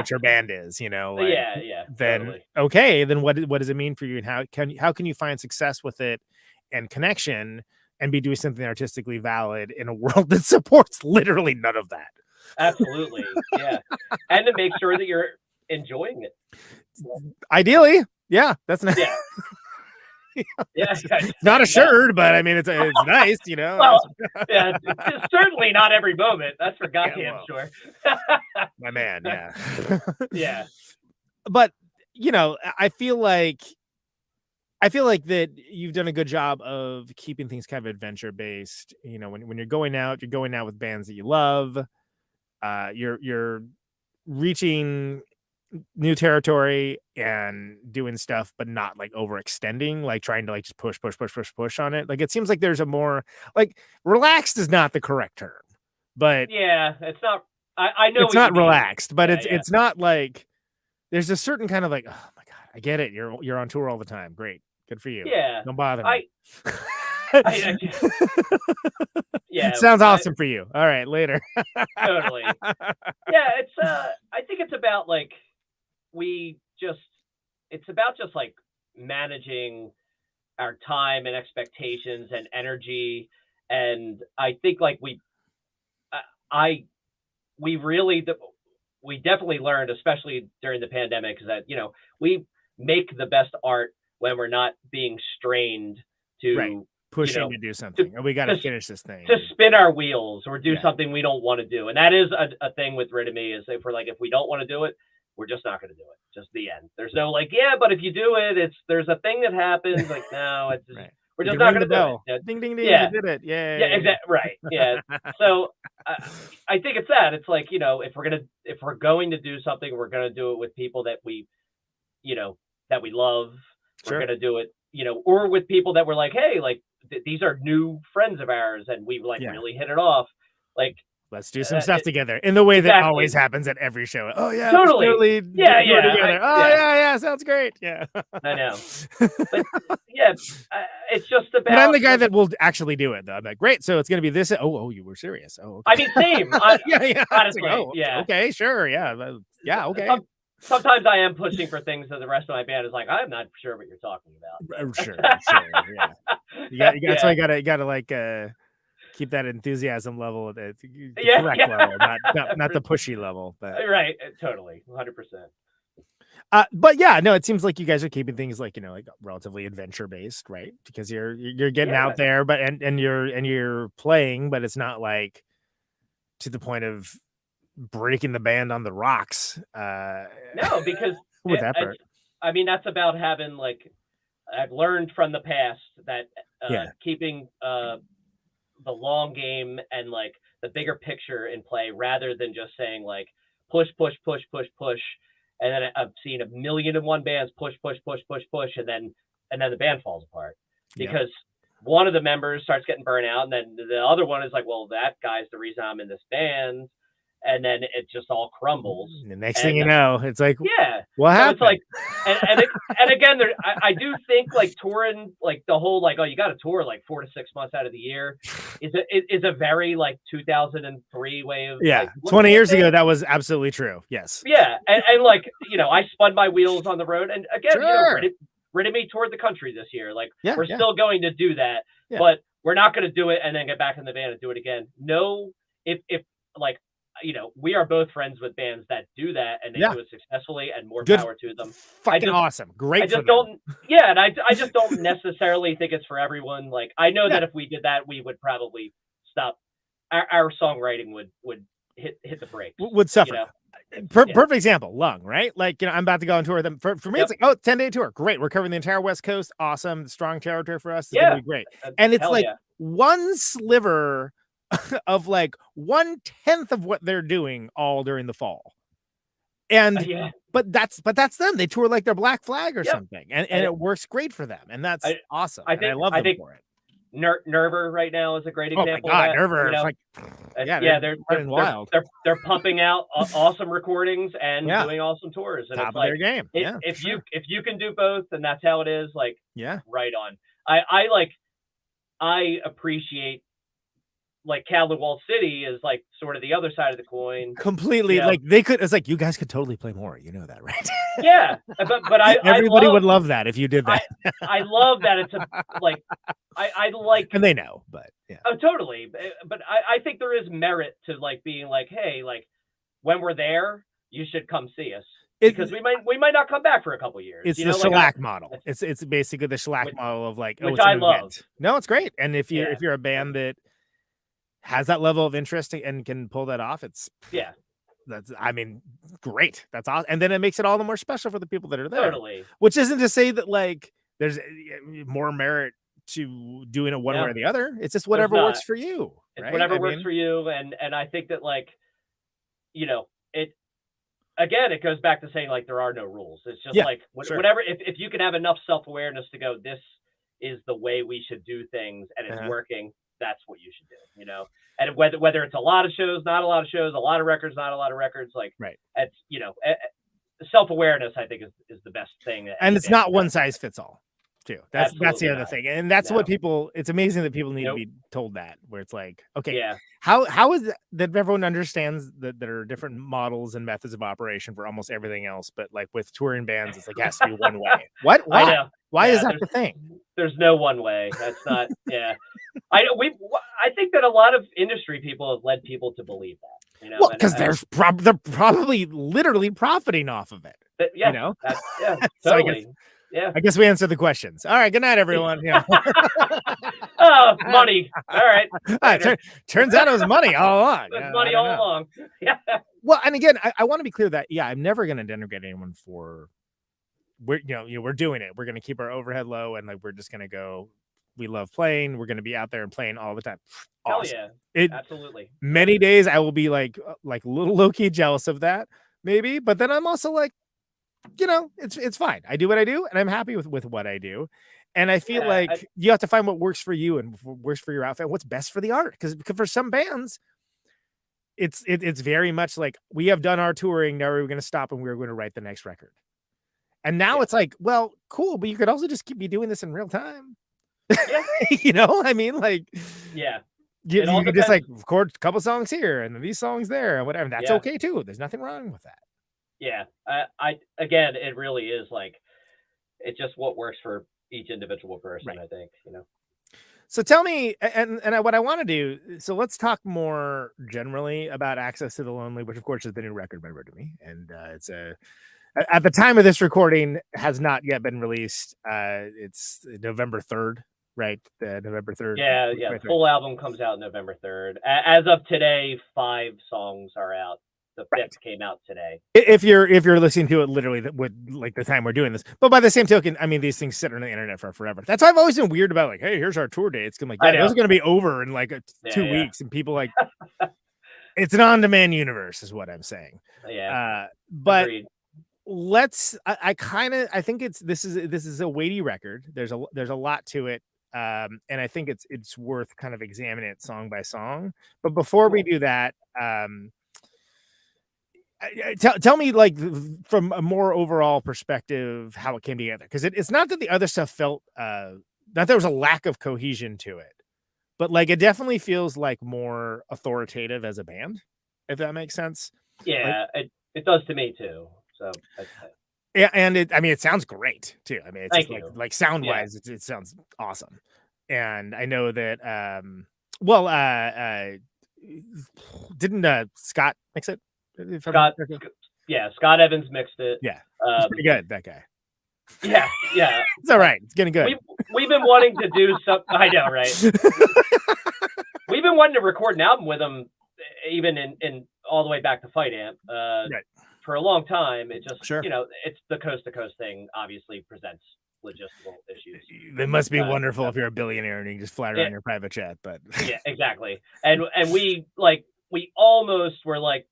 your band is, you know, like, then totally. Okay, then what does it mean for you, and how can you find success with it and connection and be doing something artistically valid in a world that supports literally none of that? Absolutely. Yeah. And to make sure that you're enjoying it. Ideally. Yeah. That's nice. Yeah. Not assured, but I mean, it's nice, you know. Well, yeah, certainly not every moment. That's for goddamn sure. My man. Yeah. Yeah. But, you know, I feel like that you've done a good job of keeping things kind of adventure based. You know, when you're going out with bands that you love. You're reaching new territory and doing stuff, but not like overextending, like trying to like just push on it. Like, it seems like there's a more, like, relaxed is not the correct term, but yeah, it's not. I know it's not relaxed, but it's not like there's a certain kind of like, oh my God, I get it. You're on tour all the time. Great. Good for you. Yeah. Don't bother me. Yeah, sounds awesome for you. All right, later. Totally. Yeah, it's I think it's about like it's about just like managing our time and expectations and energy. And I think like we definitely learned, especially during the pandemic, is that, you know, we make the best art when we're not being strained to pushing to do something, and we got to finish this thing, to spin our wheels or do something we don't want to do. And that is a thing with Rid of Me, is if we don't want to do it, we're just not going to do it. Just the end. There's no like, but if you do it, there's a thing that happens. Like, no, it's just, we're just not going to do it. Ding ding ding. Yeah, you did it. Yeah. Exactly. Right. Yeah. So I think it's that. It's like, you know, if we're going to do something, we're going to do it with people that we love. We're going to do it, you know, or with people that we're like, hey, like, these are new friends of ours, and we've like really hit it off. Like, let's do some stuff together in the way that always happens at every show. Oh yeah, totally. Yeah, sounds great. Yeah, I know. But, it's just about. But I'm the guy that will actually do it, though. I'm like, great. So it's gonna be this. Oh, you were serious. Oh, okay. I mean, same. Honestly, like, okay, sure, yeah, okay. Sometimes I am pushing for things that the rest of my band is like, I'm not sure what you're talking about. Sure, yeah. That's why you gotta like keep that enthusiasm level at the correct level, not the pushy level. But right, totally, 100%. But yeah, no, it seems like you guys are keeping things like, you know, like relatively adventure based, right? Because you're getting out there, but and you're playing, but it's not like to the point of breaking the band on the rocks. No, because with effort. I mean, that's about having, like, I've learned from the past that keeping the long game and like the bigger picture in play, rather than just saying like push, and then I've seen 1,000,001 bands push, and then the band falls apart because one of the members starts getting burnt out, and then the other one is like, well, that guy's the reason I'm in this band. And then it just all crumbles. The next thing you know, it's like, yeah, what happened? It's like, and again, I do think like touring, like the whole like, oh, you got to tour like 4 to 6 months out of the year is a very like 2003 way of 20 years ago that was absolutely true. Yes. Yeah, and like I spun my wheels on the road, and again, Rid of Me toured the country this year. Like we're still going to do that, but we're not going to do it and then get back in the band and do it again. No, if like. We are both friends with bands that do that, and they do it successfully, and more power to them. Fucking awesome. Great. I just don't. Yeah, and I just don't necessarily think it's for everyone. Like I know that if we did that, we would probably stop. Our songwriting would hit the brakes. Would suffer. Perfect example, Lung, right? Like, I'm about to go on tour with them. For me, it's like, 10-day tour. Great. We're covering the entire West Coast. Awesome. Strong territory for us. It's going to be great. And it's like one sliver of like 1/10 of what they're doing all during the fall. And but that's them. They tour like they're Black Flag or something. And it works great for them. And that's awesome. I love them for it. Nerver right now is a great example. Oh my God, Nerver. They're wild. They're pumping out awesome recordings and doing awesome tours. And top it's of their game. If you can do both, and that's how it is. Like right on. I appreciate. Like Kowloon Walled City is like sort of the other side of the coin. Completely, like they could. It's like you guys could totally play more. You know that, right? Yeah, but everybody would love that if you did that. I love that it's I like, and they know, but oh, totally. But I think there is merit to like being like, hey, like when we're there, you should come see us. Because we might not come back for a couple years. It's the shellac model. It's basically the shellac model of like, which I love. Event. No, it's great. And if you're a band that has that level of interest and can pull that off, that's great. That's awesome. And then it makes it all the more special for the people that are there. Totally. Which isn't to say that like there's more merit to doing it one way or the other. It's just whatever works for you. It's whatever works for you. And I think that like, it again, it goes back to saying like there are no rules. It's just like whatever, if you can have enough self-awareness to go, this is the way we should do things and it's working, that's what you should do, and whether it's a lot of shows, not a lot of shows, a lot of records, not a lot of records, like it's self-awareness I think is the best thing. And it's not one size fits all too. That's the other thing. And that's what people, it's amazing that people need to be told that, where it's like, okay, how is that everyone understands that there are different models and methods of operation for almost everything else, but like with touring bands, it's like it has to be one way. What? Why? I know. Why is that the thing? There's no one way. That's not. I think that a lot of industry people have led people to believe that. Well, because they're probably literally profiting off of it. Totally. I guess we answered the questions. All right. Good night, everyone. Oh, money. All right. Turns out it was money all along. It's money all along. Yeah. Well, and again, I want to be clear that I'm never going to denigrate anyone for. We're doing it. We're going to keep our overhead low, and like we're just going to go. We love playing. We're going to be out there and playing all the time. Awesome. Hell yeah, absolutely. Many days I will be like a little low key jealous of that, maybe. But then I'm also like, it's fine. I do what I do, and I'm happy with what I do. And I feel like you have to find what works for you and what works for your outfit, what's best for the art. Because for some bands, it's very much like we have done our touring. Now we're going to stop and we're going to write the next record. And now it's like, well, cool, but you could also just keep doing this in real time. Yeah. I mean, like, you could just like record a couple songs here and then these songs there and whatever. That's okay too. There's nothing wrong with that. Yeah. Again, it really is like, it's just what works for each individual person, I think, So tell me, and what I want to do, so let's talk more generally about Access to the Lonely, which of course is the new record member to me. And it's at the time of this recording has not yet been released. It's November 3rd, right? November 3rd. Yeah. The full album comes out November 3rd. As of today, 5 songs are out. The 5th came out today. If you're listening to it literally with like the time we're doing this, but by the same token, I mean these things sit on the internet for forever. That's why I've always been weird about like, hey, here's our tour dates. I'm like, those are going to be over in like 2 weeks, and people like it's an on-demand universe, is what I'm saying. Yeah, but agreed. I think this is a weighty record. There's a lot to it. and I think it's worth kind of examining it song by song. But before we do that, tell me, like, from a more overall perspective, how it came together, because it's not that the other stuff felt not there was a lack of cohesion to it, but like it definitely feels like more authoritative as a band, if that makes sense. Yeah, it does to me too. So yeah, and it sounds great too. I mean, it's Thank just you. like sound wise, it sounds awesome. And I know that didn't Scott mix it? Scott Evans mixed it. Yeah, he's pretty good, that guy. Yeah, it's all right. It's getting good. We've been wanting to do something. I know, right? We've been wanting to record an album with him, even in all the way back to Fight Amp, right, for a long time. It just, sure, it's the coast to coast thing. Obviously, presents logistical issues. It must be wonderful if you're a billionaire and you can just fly around your private jet. But yeah, exactly. And we almost were like,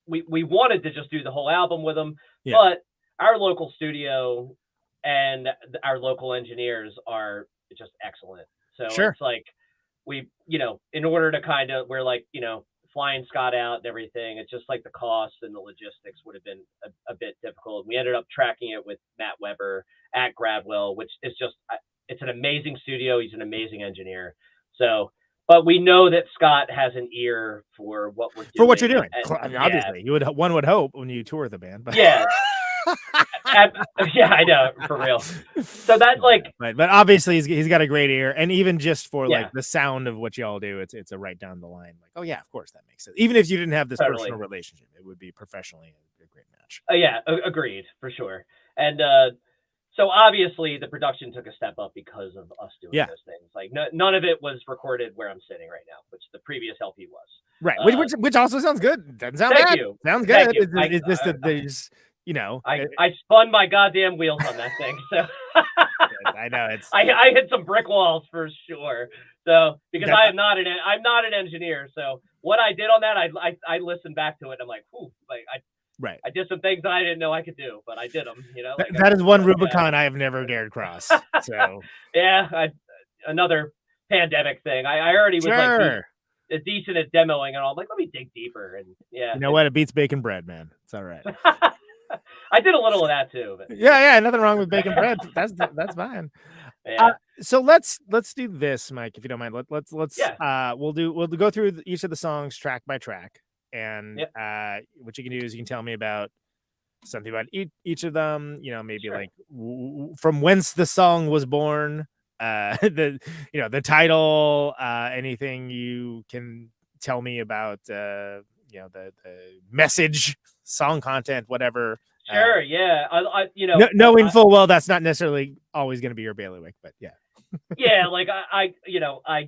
we wanted to just do the whole album with him, but our local studio and our local engineers are just excellent. So it's like we, in order to we're like, flying Scott out and everything, it's just like the cost and the logistics would have been a bit difficult. We ended up tracking it with Matt Weber at Gradwell, which is just, it's an amazing studio. He's an amazing engineer. So, but we know that Scott has an ear for what we're doing. For what you're doing. Obviously, one would hope when you tour the band. But yeah. Yeah, I know, for real. So that's like, but obviously he's got a great ear, and even just for like the sound of what y'all do, it's a right down the line. Like, oh yeah, of course that makes sense. Even if you didn't have this personal relationship, it would be professionally a great match. Yeah, agreed, for sure. And so obviously the production took a step up because of us doing those things. Like none of it was recorded where I'm sitting right now, which the previous LP was. Right, which also sounds good. Doesn't sound bad. Sounds good. It's just that there's, I spun my goddamn wheels on that thing. So I know it's. I hit some brick walls for sure. So because I'm not an engineer. So what I did on that, I listened back to it. And I'm like, ooh, like I did some things that I didn't know I could do, but I did them. That is one Rubicon I have never dared cross. So yeah, another pandemic thing. I already was like decent at demoing, and I'm like, let me dig deeper. And you know what? It beats bacon bread, man. It's all right. I did a little of that too. But yeah, nothing wrong with bacon bread. That's fine. Yeah. So let's do this, Mike, if you don't mind. Let's we'll go through each of the songs track by track, and what you can do is you can tell me about something about each of them. Maybe like from whence the song was born, the title, anything you can tell me about the message, song content, whatever. Sure. Yeah. Knowing full well that's not necessarily always going to be your bailiwick, but yeah. Yeah, like I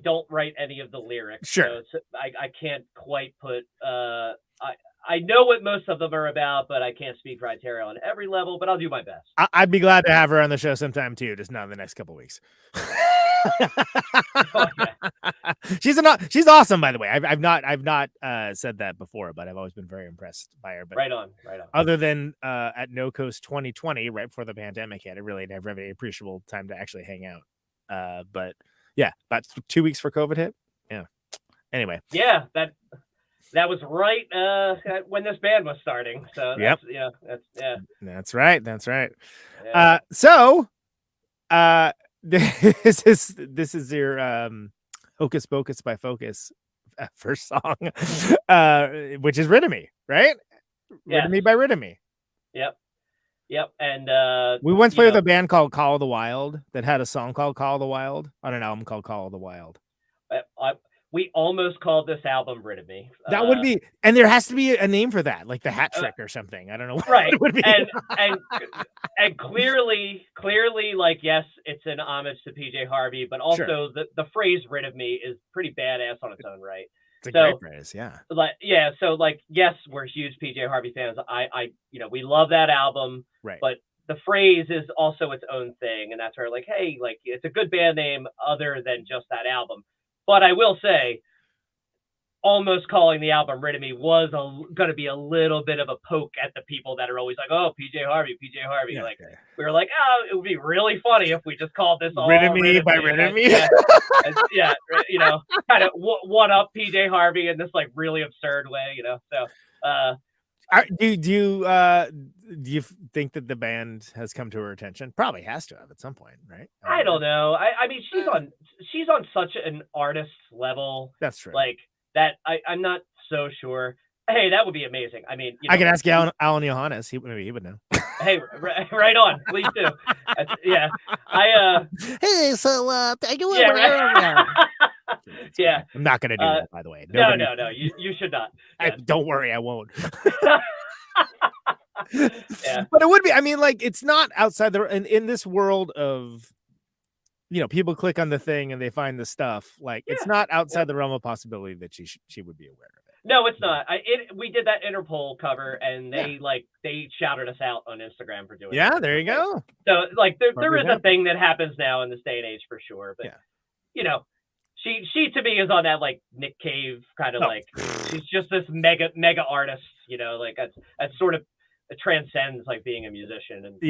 don't write any of the lyrics. Sure. So I can't quite put. I know what most of them are about, but I can't speak for Itarya on every level. But I'll do my best. I'd be glad to have her on the show sometime too, just not in the next couple of weeks. She's awesome, by the way. I've not said that before, but I've always been very impressed by her. But right on. Other than at No Coast 2020, right before the pandemic hit, I really didn't have a very appreciable time to actually hang out. But yeah, about 2 weeks for COVID hit. Yeah. Anyway. Yeah, that was right when this band was starting. So that's right. Yeah. So this is your Hocus Pocus by Focus first song, which is Rid of Me, right? Rid of Me by Rid of Me. Yep. And we once played with a band called Call of the Wild that had a song called Call of the Wild on an album called Call of the Wild. We almost called this album Rid of Me. That would be, and there has to be a name for that, like the Hat Trick or something. I don't know what it would be. And clearly, like, yes, it's an homage to PJ Harvey, but also the phrase "Rid of Me" is pretty badass on its own right. It's a great phrase, yeah. So like, yes, we're huge PJ Harvey fans. We love that album, right? But the phrase is also its own thing, and that's where like, hey, like, it's a good band name other than just that album. But I will say, almost calling the album Rid of Me was going to be a little bit of a poke at the people that are always like, oh, PJ Harvey. Yeah, Like, we were like, oh, it would be really funny if we just called this all Rid of Me by Rid of Me. Yeah, you know, kind of one up PJ Harvey in this like really absurd way, you know. So, do you think that the band has come to her attention? Probably has to have at some point, right? I don't know. I mean, she's on such an artist level. That's true. Like that, I'm not so sure. Hey, that would be amazing. I mean, you know, I can ask Alan Johannes. Maybe he would know. Hey, right on. Please do. Yeah. Hey, so yeah, right? Yeah. I'm not gonna do that, by the way. No. You should not. Yeah. Don't worry, I won't. Yeah. But it would be. I mean, like, it's not outside in this world of, you know, people click on the thing and they find the stuff. Like, it's not outside the realm of possibility that she would be aware of it. No, it's not. We did that Interpol cover, and they shouted us out on Instagram for doing it. Yeah, there you go. So, like, there is a thing that happens now in this day and age for sure. But, you know, she to me is on that, like, Nick Cave kind of like, she's just this mega artist, you know, like, that's sort of, it transcends like being a musician. And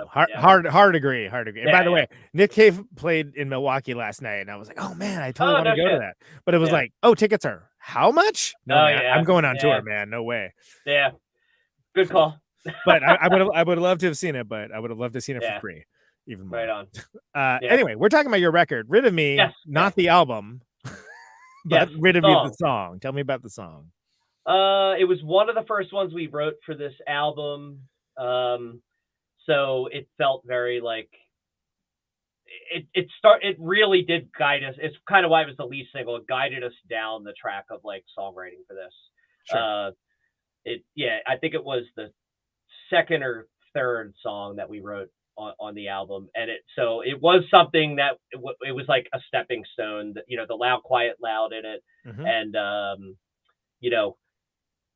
hard to agree. And by the way, Nick Cave played in Milwaukee last night, and I was like, oh man, I totally want to go to that. But it was like, oh, tickets are how much? No, man, I'm going on tour, man. No way. Yeah, good call. But I would love to have seen it, but I would have loved to have seen it for free. Even more. Right on. Anyway, we're talking about your record, Rid of Me, not the album, but Rid of Me the song. Tell me about the song. It was one of the first ones we wrote for this album. So it felt very like it really did guide us. It's kind of why it was the lead single. It guided us down the track of like songwriting for this. Sure. I think it was the second or third song that we wrote on the album. And it was something that it was like a stepping stone, that, you know, the loud, quiet, loud in it. Mm-hmm. And, you know,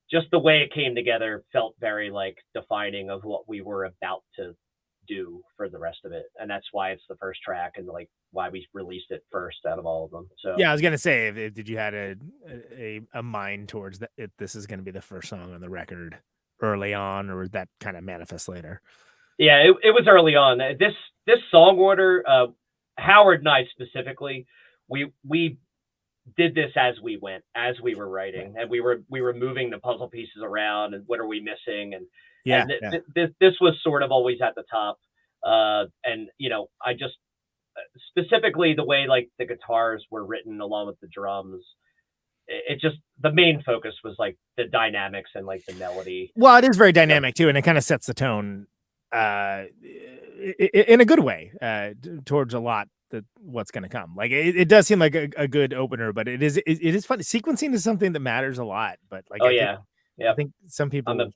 just the way it came together felt very like defining of what we were about to do for the rest of it. And that's why it's the first track and like why we released it first out of all of them. So yeah, I was going to say, did you had a mind towards that? This is going to be the first song on the record early on, or that kind of manifest later? Yeah, it was early on. This song order, Howard and I specifically, we did this as we went, as we were writing, and we were moving the puzzle pieces around and what are we missing, and this was sort of always at the top, and you know, I just specifically the way like the guitars were written along with the drums, it just, the main focus was like the dynamics and like the melody. Well, it is very dynamic too, and it kind of sets the tone in a good way towards a lot that what's going to come. Like it does seem like a good opener, but it is funny. Sequencing is something that matters a lot, but like I think some people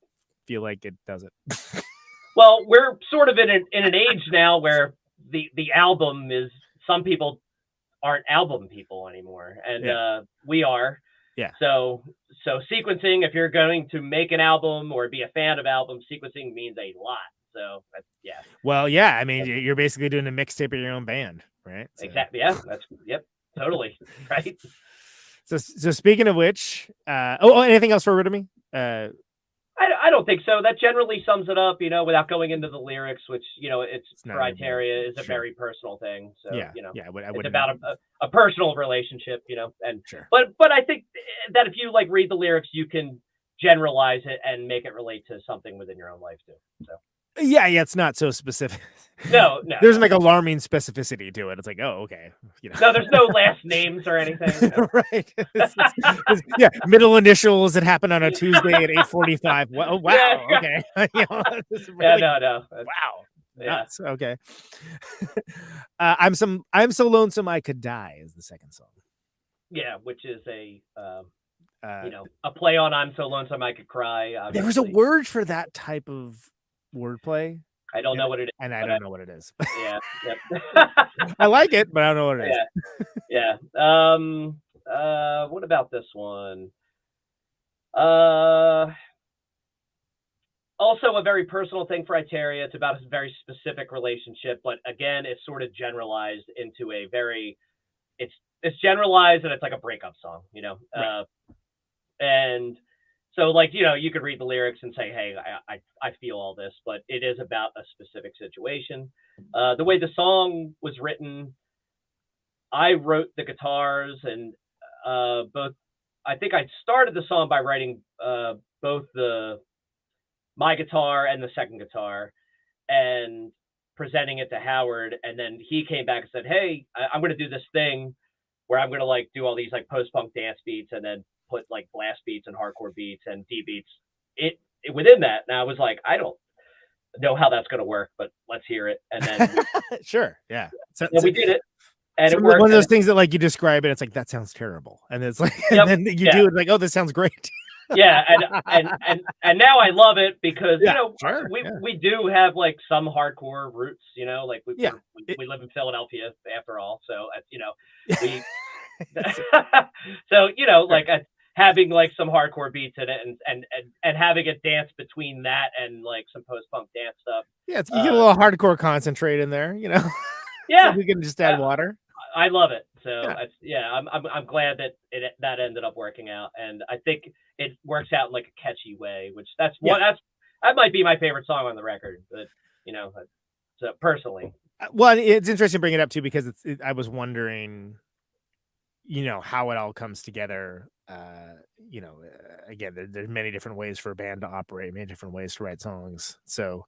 feel like it doesn't. Well, we're sort of in an age now where the album is, some people aren't album people anymore, and we are. Yeah. So sequencing, if you're going to make an album or be a fan of albums, sequencing means a lot. So yeah. Well, yeah. I mean, you're basically doing a mixtape of your own band, right? So. Exactly. Yeah. Totally. Right. So speaking of which, anything else for Rid of Me? I don't think so. That generally sums it up, you know, without going into the lyrics, which, you know, it's for Itarya is a very personal thing. So, you know, it's about a personal relationship, you know, and but I think that if you like read the lyrics, you can generalize it and make it relate to something within your own life too. So. Yeah, it's not so specific. No. There's like alarming specificity to it. It's like, oh, okay. You know. No, there's no last names or anything. No. Right. It's middle initials that happen on a Tuesday at 8:45. Wow. Yeah. Okay. You know, really, no. Wow. Yeah. Nuts. Okay. I'm so lonesome I could die is the second song. Yeah, which is a you know, a play on I'm so lonesome I could cry. Obviously. There was a word for that type of wordplay. I don't know what it is. And I don't know what it is. Yeah. Yep. I like it, but I don't know what it is. Yeah. What about this one? Also a very personal thing for Itarya. It's about a very specific relationship, but again, it's sort of generalized into a very, it's generalized and it's like a breakup song, you know? Right. And so, like, you know, you could read the lyrics and say, hey, I feel all this, but it is about a specific situation. The way the song was written, I wrote the guitars, and I think I started the song by writing both my guitar and the second guitar and presenting it to Howard. And then he came back and said, hey, I'm going to do this thing where I'm going to like do all these like post-punk dance beats and then put like blast beats and hardcore beats and D beats within that. And I was like, I don't know how that's going to work, but let's hear it. And then sure. Yeah. So we did it. And it one worked. of those things that like you describe it, it's like, that sounds terrible. And it's like, Yep. and then you do it like, oh, this sounds great. Yeah. And now I love it because, Yeah, you know, sure, we do have like some hardcore roots, you know, like we live in Philadelphia after all. So, you know, we, so, you know, like having like some hardcore beats in it and having a dance between that and like some post-punk dance stuff. Yeah. You get a little hardcore concentrate in there, you know? Yeah. So we can just add water. I love it. So I'm glad that that ended up working out, and I think it works out in like a catchy way, which that might be my favorite song on the record. But you know, so personally, well, it's interesting to bring it up too because I was wondering, you know, how it all comes together. You know, again, there's many different ways for a band to operate, many different ways to write songs. So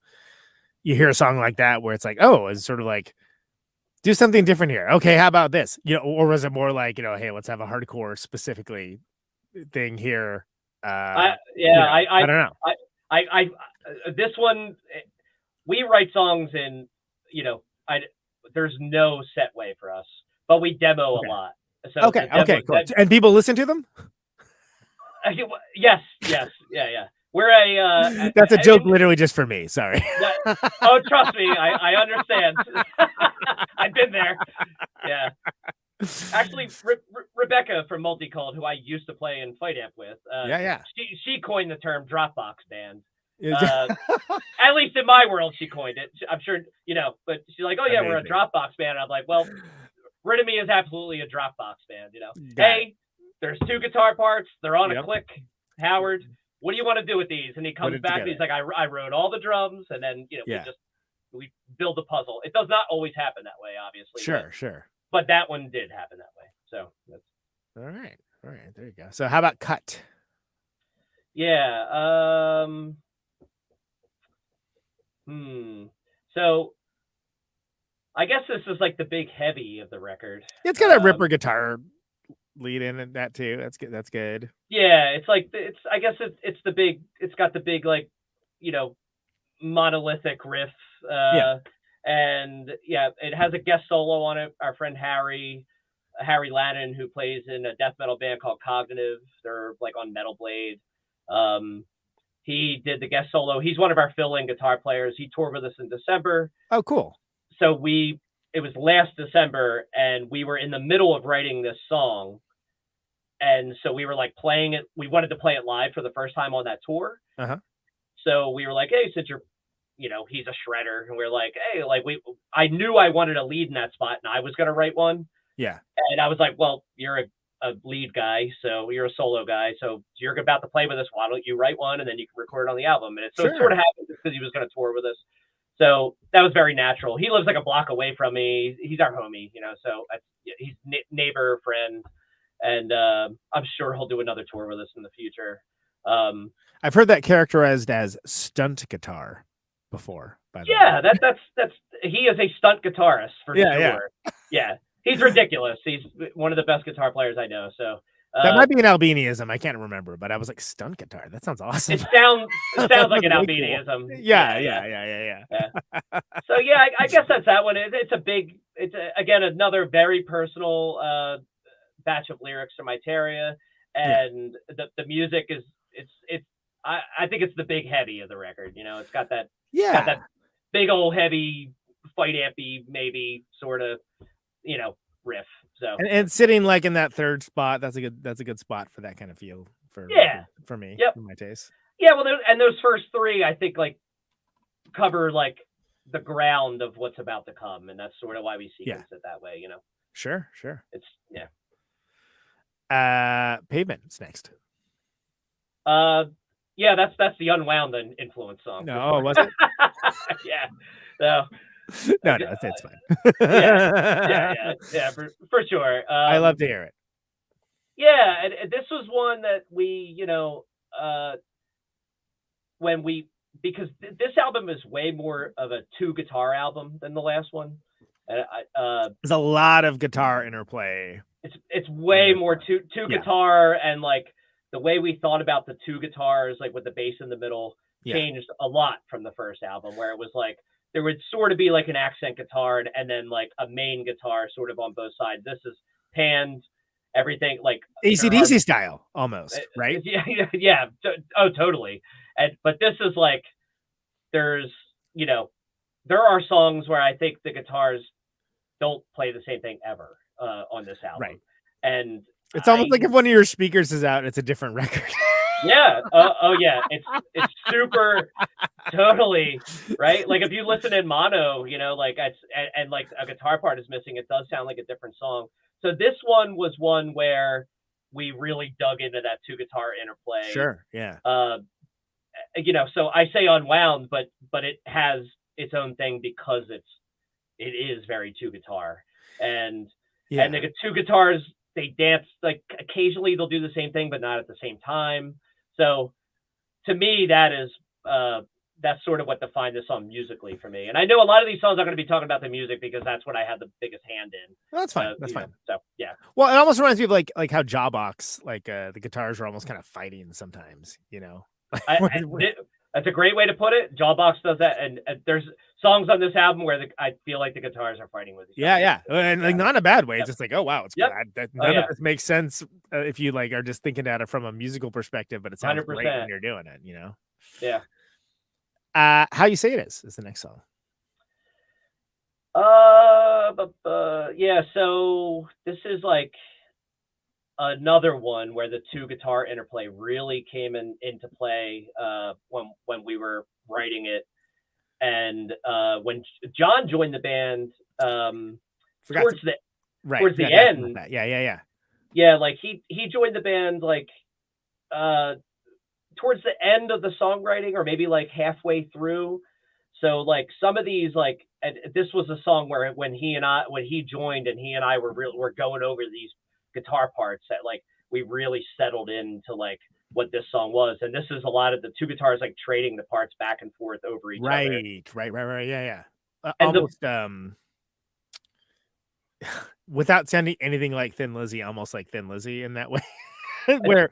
you hear a song like that where it's like, oh, it's sort of like, do something different here. Okay, how about this? You know, or was it more like, you know, hey, let's have a hardcore specifically thing here? I don't know. I this one, we write songs in, you know, there's no set way for us, but we demo a lot. So okay, cool. And people listen to them? Yes, yeah. We're a that's a joke literally just for me. Sorry. Oh, trust me, I understand. I've been there. Yeah. Actually, Rebecca from Multicult, who I used to play in Fight Amp with, she coined the term Dropbox band. At least in my world, she coined it. I'm sure, you know, but she's like, oh yeah, we're a Dropbox band. And I'm like, well, Rid of Me is absolutely a Dropbox band, you know. There's 2 guitar parts. They're on a click. Howard, what do you want to do with these? And he comes back and he's like, I wrote all the drums, and then, you know, we build a puzzle. It does not always happen that way, obviously. Sure. But that one did happen that way. So that's all right. There you go. So how about Cut? Yeah. So I guess this is like the big heavy of the record. It's got a ripper guitar lead in that too. That's good. Yeah, it's like I guess it's the big. It's got the big, like, you know, monolithic riff. And it has a guest solo on it. Our friend Harry Lannon, who plays in a death metal band called Cognitive. They're like on Metal Blade. He did the guest solo. He's one of our fill-in guitar players. He toured with us in December. Oh, cool. So it was last December, and we were in the middle of writing this song. And so we were like playing it. We wanted to play it live for the first time on that tour. So we were like, hey, since you're, you know, he's a shredder, and we're like, hey, like I knew I wanted a lead in that spot, and I was going to write one. Yeah. And I was like, well, you're a lead guy, so you're a solo guy, so you're about to play with us. Why don't you write one, and then you can record it on the album? And it sort of happened because he was going to tour with us. So that was very natural. He lives like a block away from me. He's our homie, you know, so he's neighbor, friend. And I'm sure he'll do another tour with us in the future. I've heard that characterized as stunt guitar before. By the way. That's he is a stunt guitarist for sure. Yeah, he's ridiculous. He's one of the best guitar players I know. So that might be an Albinism. I can't remember, but I was like, stunt guitar. That sounds awesome. It sounds like an Albinism. Cool. Yeah. So yeah, I guess that's that one. It's again another very personal batch of lyrics from Itarya, and the music is I think it's the big heavy of the record. You know, it's got that big old heavy fight ampy maybe sort of, you know, riff. So and sitting like in that third spot, that's a good spot for that kind of feel for me, for my taste. Yeah, well, and those first 3 I think like cover like the ground of what's about to come, and that's sort of why we sequence it that way, you know. Sure. It's Pavement's next. Yeah, that's the Unwound influence song. No, was it? Yeah. No. No, it's fine. Yeah, for sure. I love to hear it. Yeah, and this was one that we, because this album is way more of a 2-guitar album than the last one. And there's a lot of guitar interplay. It's way more two guitar, and like the way we thought about the 2 guitars, like with the bass in the middle, changed a lot from the first album, where it was like there would sort of be like an accent guitar and then like a main guitar sort of on both sides. This is panned, everything like AC/DC style almost, right? Yeah. Oh, totally. But this is like there are songs where I think the guitars don't play the same thing ever on this album, right? And it's almost like if one of your speakers is out, it's a different record. Yeah. Yeah. It's super totally right. Like if you listen in mono, like and like a guitar part is missing, it does sound like a different song. So this one was one where we really dug into that 2-guitar interplay. Sure. Yeah. So I say Unwound, but it has its own thing because it is very 2-guitar, and the 2 guitars, they dance, like occasionally they'll do the same thing, but not at the same time. So to me, that's sort of what defined this song musically for me. And I know a lot of these songs are going to be talking about the music because that's what I had the biggest hand in. Well, that's fine. That's fine. So yeah. Well, it almost reminds me of like how Jawbox, like the guitars are almost kind of fighting sometimes, That's a great way to put it. Jawbox does that, and there's songs on this album where I feel like the guitars are fighting with each other. Yeah, and like not in a bad way. It's just like, oh wow, it's Yep. none of this makes sense if you like are just thinking at it from a musical perspective, but it sounds 100%. great when you're doing it, Yeah. How You Say It Is the next song. Yeah. So this is like another one where the 2-guitar interplay really came into play when we were writing it, and when Jon joined the band towards the end. Yeah, like he joined the band like towards the end of the songwriting, or maybe like halfway through. So like some of these, like, and this was a song where when he joined and he and I were going over these guitar parts that like we really settled into like what this song was. And this is a lot of the 2 guitars like trading the parts back and forth over each other. Right. Yeah. And almost without sounding anything like Thin Lizzy, almost like Thin Lizzy in that way. Where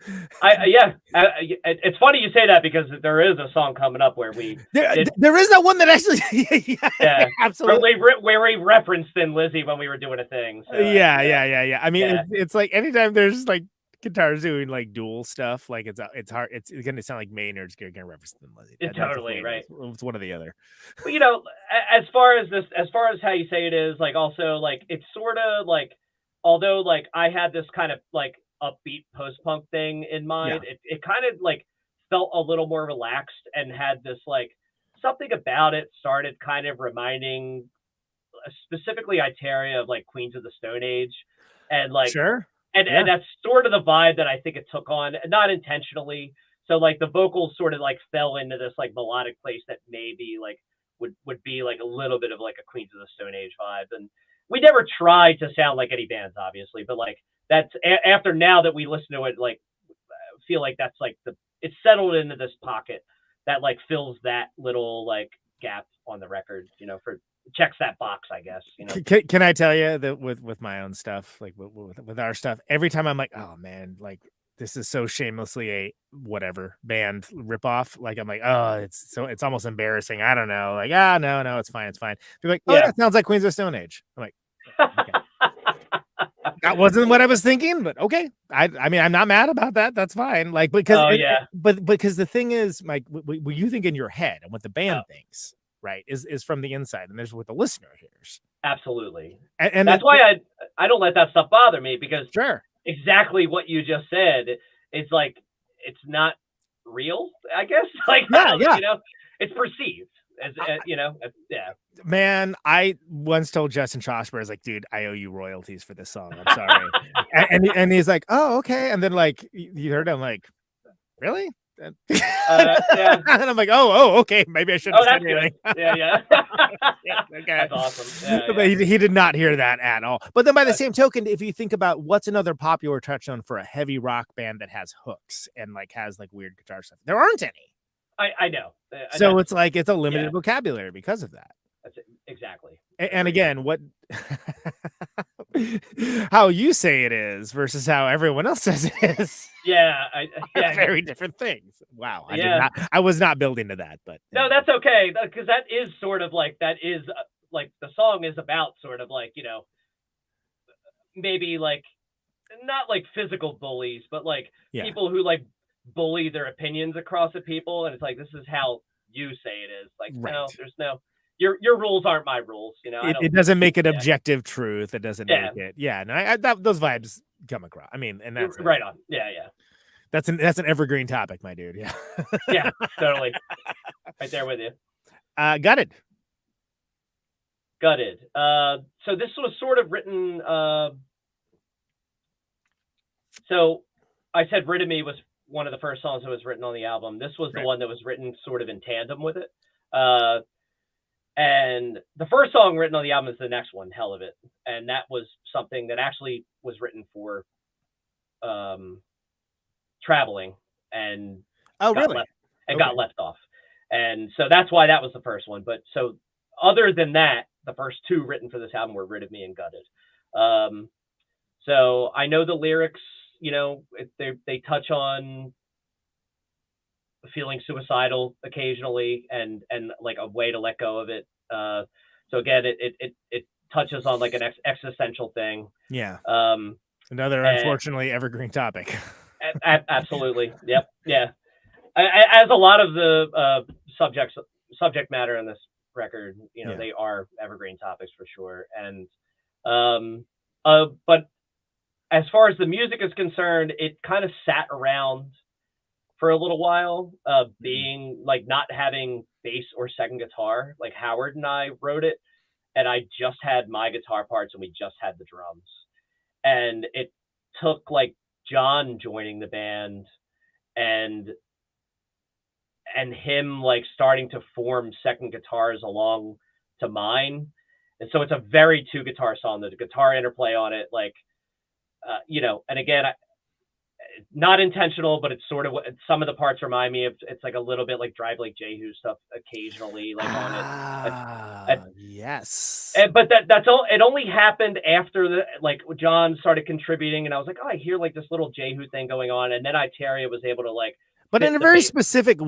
it's funny you say that because there is a song coming up where there is that one that actually absolutely where we referenced Thin Lizzy when we were doing a thing. So, yeah. I mean, it's like anytime there's like guitars doing like dual stuff, like it's hard. It's going to sound like Maynard's going to reference Thin Lizzy. Totally right. It's one or the other. But as far as How You Say It Is, like also like it's sort of like, although like I had this kind of like upbeat post-punk thing in mind, it kind of like felt a little more relaxed and had this like something about it started kind of reminding specifically Itarya of like Queens of the Stone Age, and like and that's sort of the vibe that I think it took on, not intentionally. So like the vocals sort of like fell into this like melodic place that maybe like would be like a little bit of like a Queens of the Stone Age vibe. And we never tried to sound like any bands, obviously, but like that's after now that we listen to it, like feel like that's like it's settled into this pocket that like fills that little like gap on the record, for checks that box, I guess. Can I tell you that with my own stuff, like with our stuff, every time I'm like, oh man, like this is so shamelessly a whatever band ripoff. Like I'm like, oh, it's almost embarrassing. I don't know. Like, no, it's fine. They're like, oh, that sounds like Queens of Stone Age. I'm like, okay. That wasn't what I was thinking, but okay. I mean, I'm not mad about that. That's fine. Like because but because the thing is, like, what you think in your head and what the band thinks, right, is from the inside, and there's what the listener hears. Absolutely, and that's why I don't let that stuff bother me, because exactly what you just said. It's like it's not real, I guess. Like it's perceived. Yeah. Man, I once told Justin Strasberg, I was like, dude, I owe you royalties for this song. I'm sorry. and he's like, oh, okay. And then like you heard him like, really? Yeah. And I'm like, oh, okay. Maybe I shouldn't have said That's anything. good. Yeah. Okay. That's awesome. Yeah, But he did not hear that at all. But then by the Right. same token, if you think about what's another popular touchstone for a heavy rock band that has hooks and like has like weird guitar stuff, there aren't any. I know. So it's like it's a limited vocabulary because of that. That's it. Exactly. And again, what how you say it is versus how everyone else says it is. Yeah. Very different things. Wow. Yeah. I was not building to that, but No, that's okay, because that is sort of like like the song is about sort of like, maybe like not like physical bullies, but like people who like bully their opinions across at people, and it's like, this is how you say it is. Like, no, there's no your rules aren't my rules, it doesn't make it objective truth. It doesn't make it. Yeah, no, those vibes come across. I mean, and that's right on. Yeah. That's an evergreen topic, my dude. Yeah. Yeah, totally. Right there with you. Gutted. So this was sort of written. So I said "Rid of Me" was one of the first songs that was written on the album. This was the one that was written sort of in tandem with it. And the first song written on the album is the next one, "Hell of It," and that was something that actually was written for traveling and got left off. And so that's why that was the first one. But so other than that, the first two written for this album were "Rid of Me" and "Gutted." So I know the lyrics, they touch on feeling suicidal occasionally and like a way to let go of it. So again, it touches on like an existential thing. Yeah. Another unfortunately evergreen topic. Absolutely. Yep. Yeah. As a lot of the subject matter in this record, they are evergreen topics for sure. And but as far as the music is concerned, it kind of sat around for a little while, being like not having bass or second guitar. Like Howard and I wrote it, and I just had my guitar parts and we just had the drums. And it took like Jon joining the band and him like starting to form second guitars along to mine. And so it's a very two guitar song. There's a guitar interplay on it, like, and again, not intentional, but it's sort of what some of the parts remind me of. It's like a little bit like Drive Like Jehu stuff occasionally, like on it. Yes. But that's all. It only happened after Jon started contributing, and I was like, oh, I hear like this little Jehu thing going on, and then Itarya was able to like. But in a very specific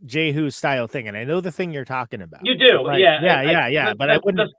Jehu style thing, and I know the thing you're talking about. You do, like, yeah. But I wouldn't.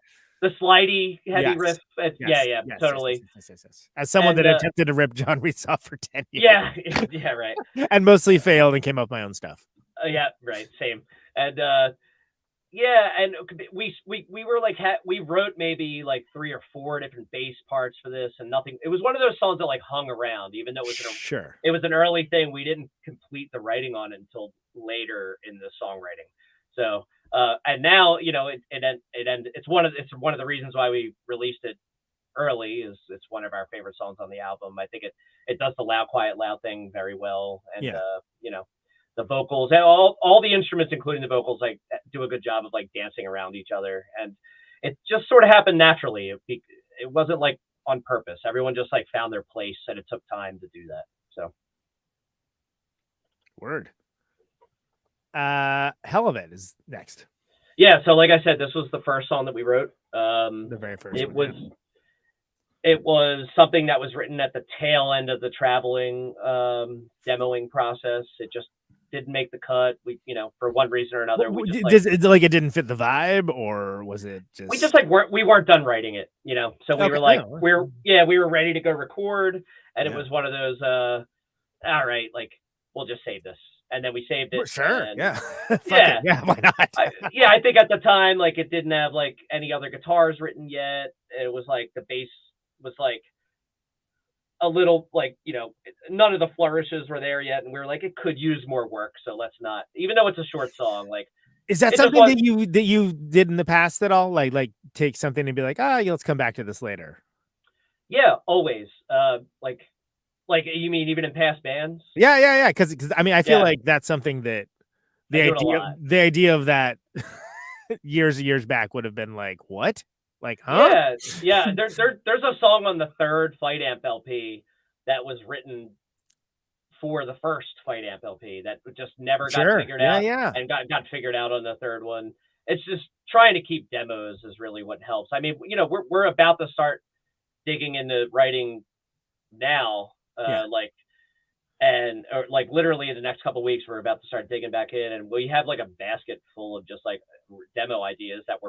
The slidey heavy riff. Yes, totally. Yes. As someone that attempted to rip John Reese off for 10 years. Yeah, right. And mostly failed and came up with my own stuff. Yeah, right. Same. And and we were like, we wrote maybe like 3 or 4 different bass parts for this, and nothing. It was one of those songs that like hung around, even though it was an early thing. We didn't complete the writing on it until later in the songwriting. So. And now, it's one of the reasons why we released it early. Is it's one of our favorite songs on the album. I think it does the loud, quiet, loud thing very well, and the vocals, all the instruments, including the vocals, like do a good job of like dancing around each other, and it just sort of happened naturally. It wasn't like on purpose. Everyone just like found their place, and it took time to do that. So, word. Hell of It is next. Yeah, so like I said, this was the first song that we wrote. The very first. It was something that was written at the tail end of the traveling demoing process. It just didn't make the cut. We, for one reason or another, it didn't fit the vibe, or was it just we just like we weren't done writing it, So we were like we were ready to go record, and it was one of those all right, like we'll just save this. And then we saved it. Sure. And, yeah. Why not? I think at the time, like it didn't have like any other guitars written yet. It was like the bass was like a little like, none of the flourishes were there yet. And we were like, it could use more work. So let's not, even though it's a short song, like Is that It just something was- that you did in the past at all? Like take something and be like, let's come back to this later. Yeah, always. Like you mean even in past bands? Yeah. Because I mean, I feel Yeah. like that's something that I do it a lot. the idea of that years and years back would have been like, what? Like, huh? Yeah. There's a song on the third Fight Amp LP that was written for the first Fight Amp LP that just never got figured out. Yeah. And got figured out on the third one. It's just trying to keep demos is really what helps. I mean, we're about to start digging into writing now, literally in the next couple of weeks, we're about to start digging back in, and we have like a basket full of just like demo ideas that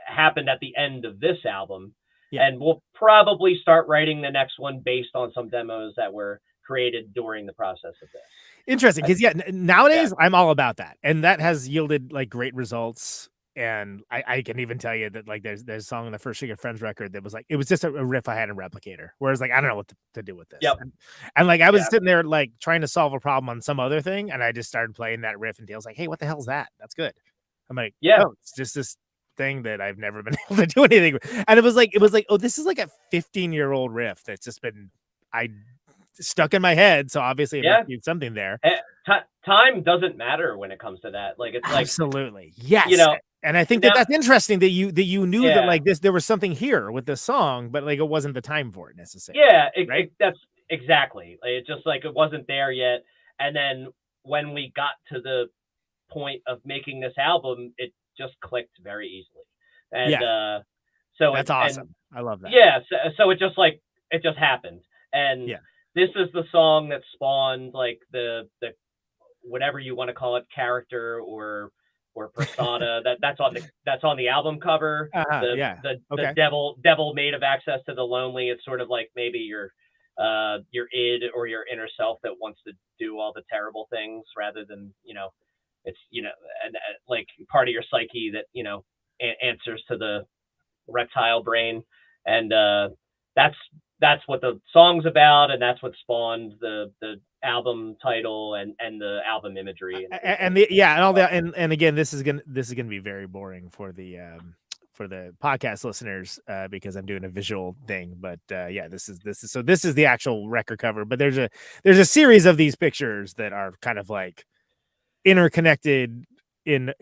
happened at the end of this album. Yeah. And we'll probably start writing the next one based on some demos that were created during the process of this. Interesting, because nowadays I'm all about that, and that has yielded like great results. And I can even tell you that like there's a song on the first Sugar Friends record that was like, it was just a riff I had in Replicator, whereas like I don't know what to do with this. Yep. And like I was sitting there like trying to solve a problem on some other thing, and I just started playing that riff, and Dale's like, "Hey, what the hell's that? That's good." I'm like, "Oh, it's just this thing that I've never been able to do anything with." And it was like, oh, this is like a 15-year-old riff that's just been stuck in my head. So obviously it must be something there. Time doesn't matter when it comes to that. Like it's like absolutely yes. And I think that's interesting that you knew that like there was something here with this song, but like it wasn't the time for it necessarily. Yeah, that's exactly. It just like it wasn't there yet. And then when we got to the point of making this album, it just clicked very easily. And so that's awesome. I love that. Yeah, so it just happened. And this is the song that spawned like the whatever you want to call it, character or persona that's on the album cover. The devil made of access to the lonely. It's sort of like maybe your id or your inner self that wants to do all the terrible things rather than it's and like part of your psyche that answers to the reptile brain, and that's what the song's about, and that's what spawned the album title and the album imagery and all that. And again, this is gonna be very boring for the podcast listeners because I'm doing a visual thing. But this is the actual record cover. But there's a series of these pictures that are kind of like interconnected in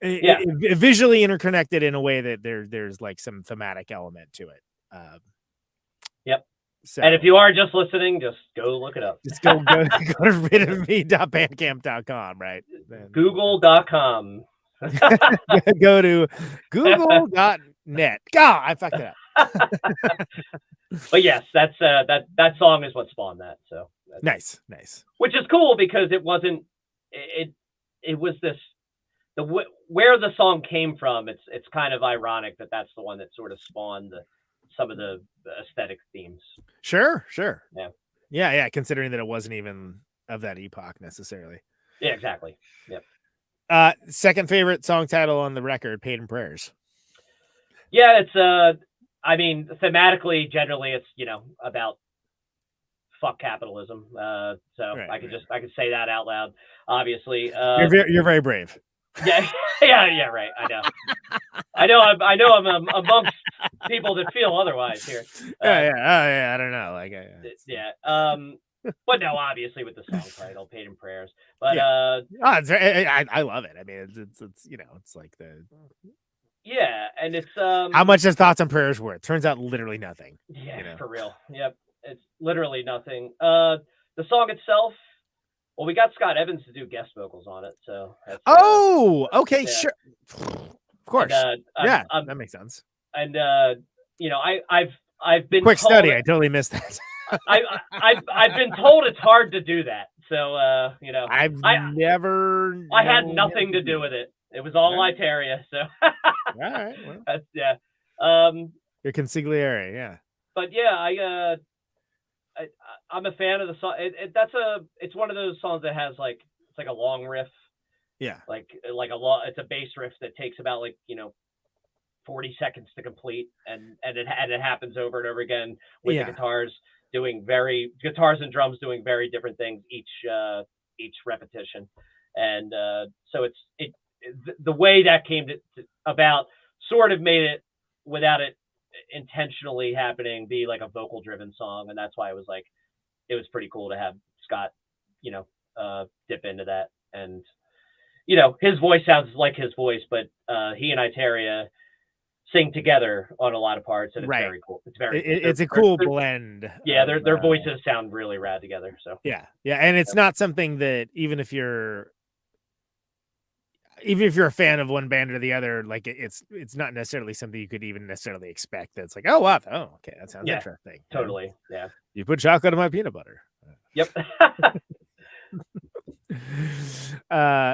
visually interconnected in a way that there's like some thematic element to it. Yep. So, and if you are just listening, just go look it up. Just go to ridofme.bandcamp.com, right? Google.com. Go to google.net. God, I fucked it up. But yes, that's that song is what spawned that. So nice. Which is cool because it wasn't. It was this where the song came from. It's kind of ironic that that's the one that sort of spawned some of the aesthetic themes. Sure. Yeah. Considering that it wasn't even of that epoch necessarily. Yeah, exactly. Yep. Second favorite song title on the record, Paid in Prayers. Yeah, it's I mean, thematically, generally, it's about fuck capitalism. So right, I could say that out loud. Obviously, you're very brave. Yeah, right. I know. I'm amongst people that feel otherwise here. I don't know. But no, obviously with the song title, "Paid in Prayers." But I love it. I mean, it's like the and it's how much is thoughts and prayers worth? Turns out literally nothing. Yeah, for real. Yep, it's literally nothing. The song itself. Well, we got Scott Evans to do guest vocals on it, so. That's, okay, sure. Of course. And, that makes sense. And I've been quick study. I totally missed that. I've been told it's hard to do that. So I had nothing to do with it. It was all Itarya. So. All right. Well. That's, your consigliere, yeah. But yeah, I'm a fan of the song. It's one of those songs that has it's like a long riff. Yeah. Like it's a bass riff that takes about 40 seconds to complete, and it happens over and over again with the guitars and drums doing very different things each repetition. And so the way that came about sort of made it, without it intentionally happening, be like a vocal driven song. And that's why it was pretty cool to have Scott, dip into that. And, his voice sounds like his voice, but he and Itarya sing together on a lot of parts, and it's very cool. It's a cool blend. Yeah, their voices sound really rad together. So yeah, and it's not something that even if you're a fan of one band or the other, like it's not necessarily something you could even necessarily expect. That's like, oh wow, okay, that sounds interesting. Totally, yeah. You put chocolate in my peanut butter. Yep.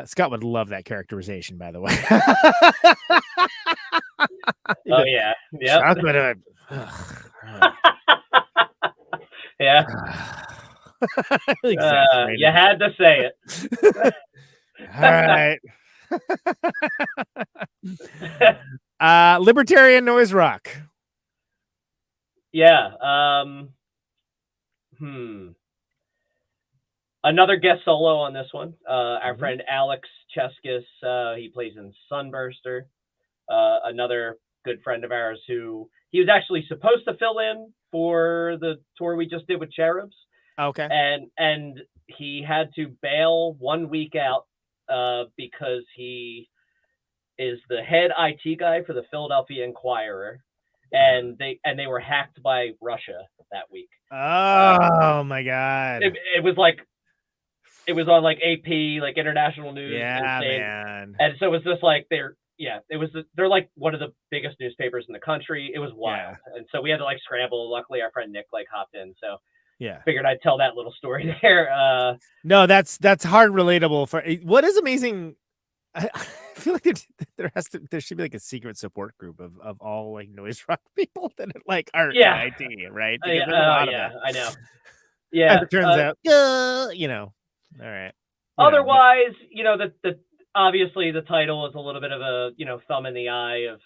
Scott would love that characterization, by the way. Oh yeah, yeah. Chocolate. Yeah. You had to say it. All right. Libertarian noise rock. Yeah. Another guest solo on this one. Our friend Alex Cheskis, he plays in Sunburster. Another good friend of ours who he was actually supposed to fill in for the tour we just did with Cherubs. Okay. And he had to bail 1 week out because he is the head IT guy for the Philadelphia Inquirer, and they were hacked by Russia that week. Oh my God! It was like, it was on like AP, like international news. Yeah, man. And so it was just like they're like one of the biggest newspapers in the country. It was wild, and so we had to like scramble. Luckily, our friend Nick like hopped in, so. Yeah, figured I'd tell that little story there. No, that's hard relatable. For what is amazing, I feel like there should be like a secret support group of all like noise rock people that like are in IT, right? Because there's a lot of that. I know. Yeah, as it turns out, all right. Otherwise, the obviously the title is a little bit of a thumb in the eye of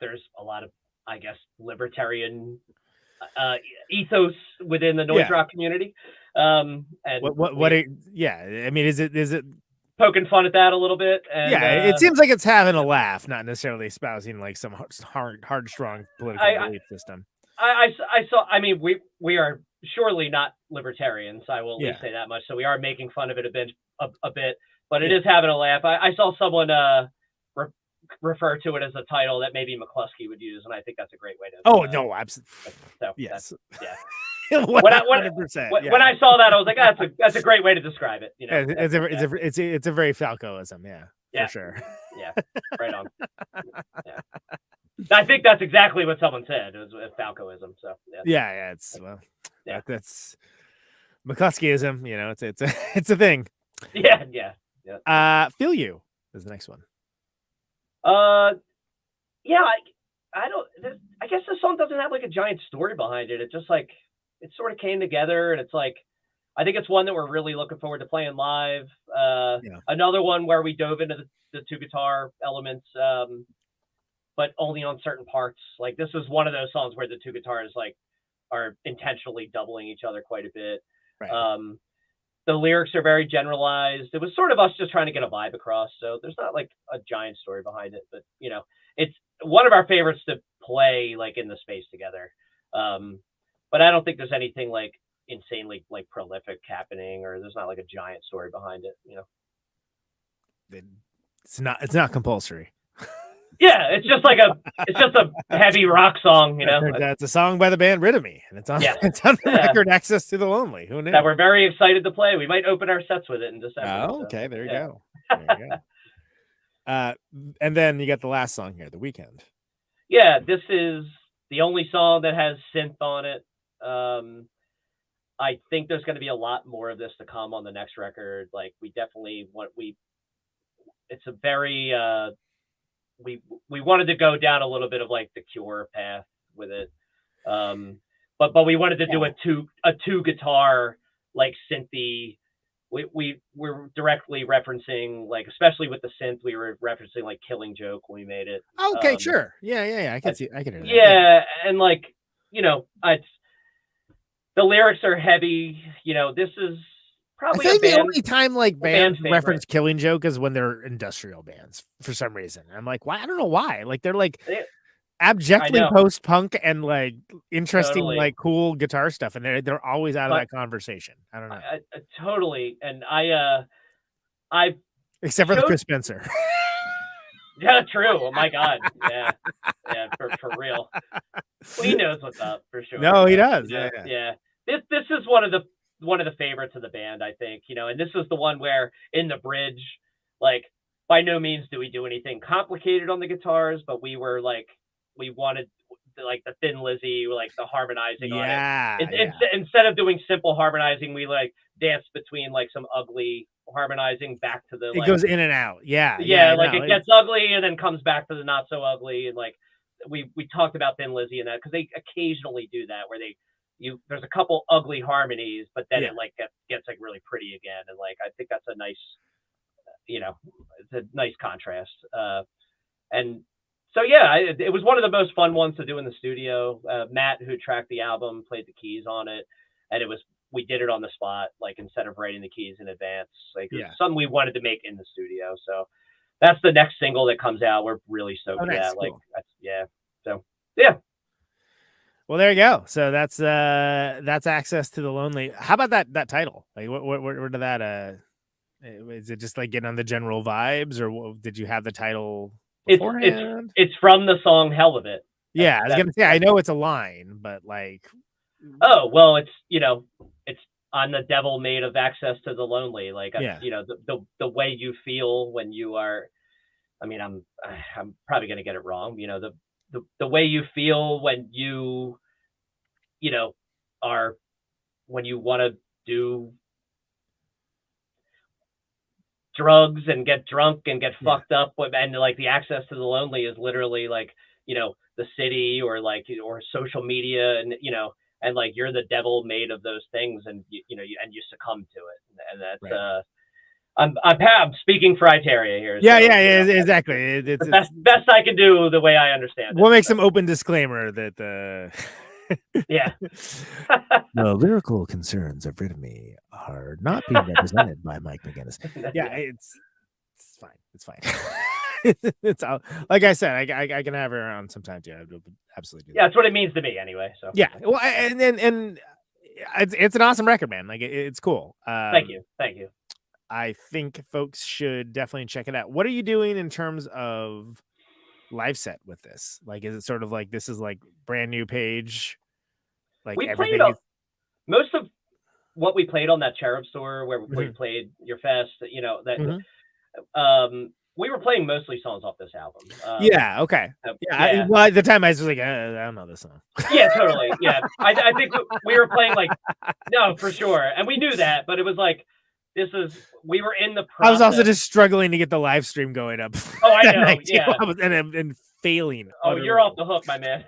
there's a lot of, I guess, libertarian ethos within the noise rock community. And I mean, is it poking fun at that a little bit? And, it seems like it's having a laugh, not necessarily espousing like some hard strong political belief system. I saw. I mean, we are surely not libertarians. I will at least say that much. So we are making fun of it a bit, but it is having a laugh. I saw someone refer to it as a title that maybe McCluskey would use, and I think that's a great way to. Oh no, absolutely. So, yes. Yeah. When I saw that, I was like, that's a great way to describe it. It's a very Falcoism, for sure. Yeah, right on. Yeah. I think that's exactly what someone said. It was Falcoism. So that's McCluskeyism. It's a thing. Yeah. Feel You is the next one. I guess the song doesn't have like a giant story behind it. It just like, it sort of came together, and it's like, I think it's one that we're really looking forward to playing live. Another one where we dove into the two guitar elements, but only on certain parts. Like this was one of those songs where the two guitars like are intentionally doubling each other quite a bit. Right. The lyrics are very generalized. It was sort of us just trying to get a vibe across. So there's not like a giant story behind it, but it's one of our favorites to play like in the space together. But I don't think there's anything like insanely like prolific happening, or there's not like a giant story behind it. It's not compulsory. Yeah, it's just a heavy rock song, That's a song by the band Rid of Me, and it's on the record Access to the Lonely. Who knew? That we're very excited to play. We might open our sets with it in December. Oh, okay, there you go. And then you got the last song here, The Weekend. Yeah, this is the only song that has synth on it. I think there's going to be a lot more of this to come on the next record. Like we definitely it's a very, we wanted to go down a little bit of like the Cure path with it. But we wanted to do a two guitar, like synthy. We were directly referencing, like, especially with the synth, we were referencing like Killing Joke when we made it. Okay, sure. Yeah. I can hear that. Yeah. And like, the lyrics are heavy. This is probably I think a band, the only time like bands band reference Killing Joke is when they're industrial bands for some reason. I'm like, why? I don't know why. Like they're like abjectly know. post-punk and like interesting, Totally. like cool guitar stuff, and they're always out of But- that conversation. I don't know. Totally. And I Except for the showed- Chris Spencer. Yeah, true. Oh my God. Yeah, for real. Well, he knows what's up for sure. No, he does. Yeah. Yeah. This is one of the favorites of the band, I think. And this is the one where in the bridge, like by no means do we do anything complicated on the guitars, but we wanted like the Thin Lizzy, like the harmonizing on it. Instead of doing simple harmonizing, we like dance between like some ugly harmonizing back to the It goes in and out. Yeah. It gets ugly and then comes back to the not so ugly. And like we talked about Thin Lizzy and that because they occasionally do that where there's a couple ugly harmonies, but then it like gets like really pretty again. And like I think that's a nice, it's a nice contrast. And so it was one of the most fun ones to do in the studio. Matt, who tracked the album, played the keys on it, and we did it on the spot, like instead of writing the keys in advance. Like it was something we wanted to make in the studio. So that's the next single that comes out. We're really stoked for that. Cool. Like Well, there you go. So that's Access to the Lonely. How about that title? Like where did that is it just like getting on the general vibes, or did you have the title beforehand? It's from the song Hell of It. Yeah, I was gonna say I know it's a line, but like oh well, it's it's I'm the devil made of access to the lonely. Like the way you feel when you are. I mean, I'm probably gonna get it wrong. The way you feel when you are when you want to do drugs and get drunk and get fucked up, and like the access to the lonely is literally like the city or social media and like you're the devil made of those things and you succumb to it, and that's I'm speaking for Itarya here. Exactly. It's best I can do the way I understand it. We'll make some open disclaimer that the lyrical concerns of Rhythmy are not being represented by Mike McGinnis. Yeah, it's fine. It's fine. It's all, like I said, I can have her on sometime too. Absolutely. Yeah, that's what it means to me anyway. So yeah, well, and it's an awesome record, man. Like it's cool. Thank you. I think folks should definitely check it out. What are you doing in terms of live set with this? Like, is it sort of like this is like brand new page? Like we played most of what we played on that Cherub tour where we played Your Fest. We were playing mostly songs off this album. Okay. Well, at the time I was like, I don't know this song. Yeah, totally. Yeah, I think we were playing like no, for sure, and we knew that, but it was like. We were in the process. I was also just struggling to get the live stream going up. Oh, I know. Yeah. And failing. Oh, you're off the hook, my man.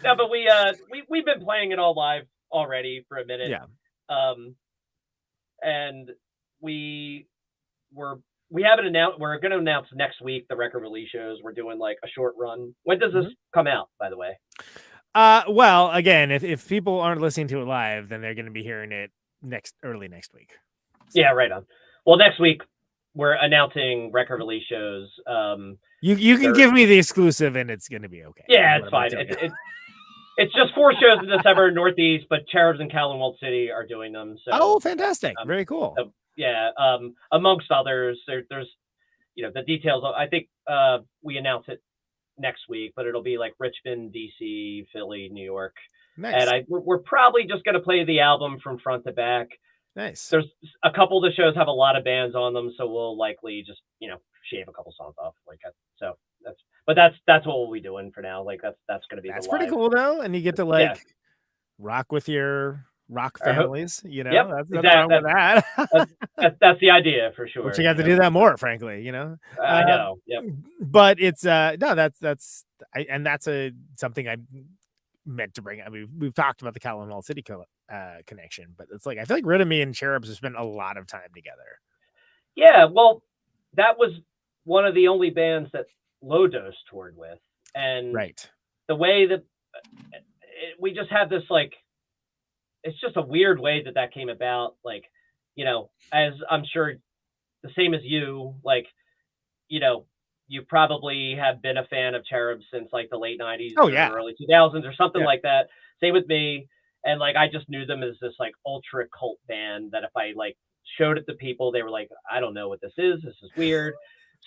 No, but we've been playing it all live already for a minute. Yeah. And we haven't announced. We're going to announce next week the record release shows. We're doing like a short run. When does this come out, by the way? Well, again, if people aren't listening to it live, then they're going to be hearing it early next week. So. Yeah, right on. Well, next week we're announcing record release shows. You can give me the exclusive and it's going to be okay. Yeah, it's fine. It's just 4 shows in December in Northeast, but Cherubs and Kowloon Walled City are doing them. So fantastic. Very cool. Amongst others, there's the details. I think we announce it next week, but it'll be like Richmond, DC, Philly, New York. Nice. And we're probably just going to play the album from front to back. Nice. There's a couple of the shows have a lot of bands on them, so we'll likely just shave a couple songs off like that. So that's what we'll be doing for now. Like that's going to be. That's pretty cool though, and you get to rock with your rock families. Yep, that's exactly that's the idea for sure. But you got to do that more, frankly. I know. Yep. But it's that's something I meant to bring. I mean, we've talked about the Kowloon Walled City connection, but it's like I feel like Rhythmy and Cherubs have spent a lot of time together. Yeah, well, that was one of the only bands that Low Dose toured with, and right. The way that we just had this it's just a weird way that came about. Like, you know, as I'm sure the same as you, like, you know, you probably have been a fan of Cherub since like the late 90s Oh, or yeah. early 2000s or something Yeah. like that. Same with me. And like, I just knew them as this like ultra cult band that if I like showed it to people, they were like, I don't know what this is. This is weird.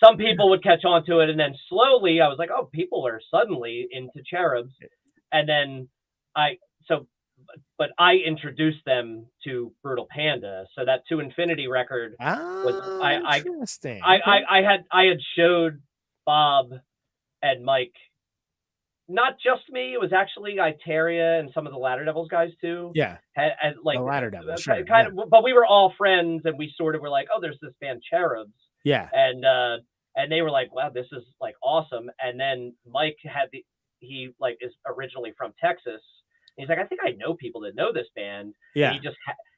Some people would catch on to it. And then slowly I was like, oh, people are suddenly into Cherubs. And then but I introduced them to Brutal Panda. So that To Infinity record was, interesting. I had showed Bob and Mike, not just me, it was actually Itarya and some of the Ladder Devils guys too. Yeah. And like The Ladder Devils, sure, kind of, but we were all friends and we sort of were like, oh, there's this band Cherubs. Yeah. And they were like, wow, this is like awesome. And then Mike he like is originally from Texas. He's like, I think I know people that know this band. Yeah. And he just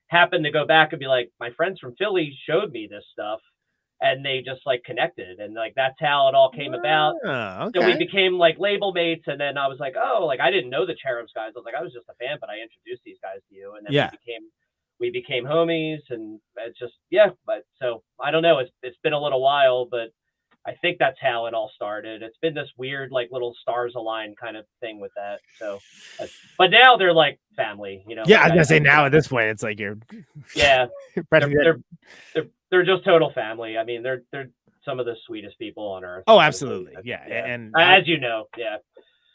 happened to go back and be like, my friends from Philly showed me this stuff. And they just like connected. And like, that's how it all came about. Okay. So we became like label mates. And then I was like, oh, like I didn't know the Cherubs guys. I was like, I was just a fan, but I introduced these guys to you. And then we became homies. And it's just, but so I don't know. It's been a little while, but I think that's how it all started. It's been this weird, like little stars align kind of thing with that. So, but now they're like family, you know? Yeah. I was gonna say now at this point, it's like you're, they're just total family. I mean, they're some of the sweetest people on earth. Oh, absolutely. Yeah. And as you know,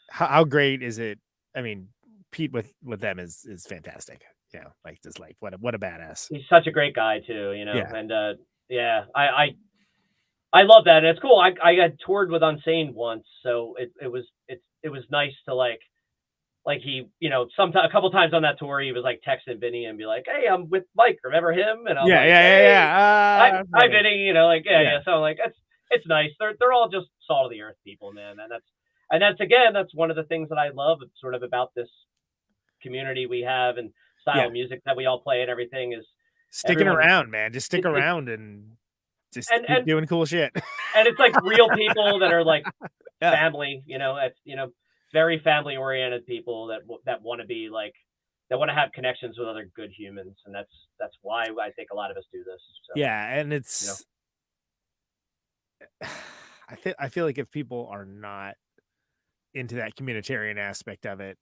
how great is it? I mean, Pete with them is fantastic. You know, like just like what a badass. He's such a great guy too, you know? Yeah. And I love that. And it's cool. I had toured with Unsane once, so it was nice to like he, you know, a couple times on that tour, he was like texting Vinny and be like, hey, I'm with Mike. Remember him? And I'm hi Vinny, you know, like, yeah. So like, it's nice. They're all just salt of the earth people, man. And that's one of the things that I love sort of about this community we have and style of music that we all play and everything is sticking around, man. Just stick around and just keep doing cool shit. And it's like real people that are like family, you know, it's, you know, very family oriented people that want to be like, that want to have connections with other good humans. And that's why I think a lot of us do this. So, yeah. And it's, you know. I feel like if people are not into that communitarian aspect of it,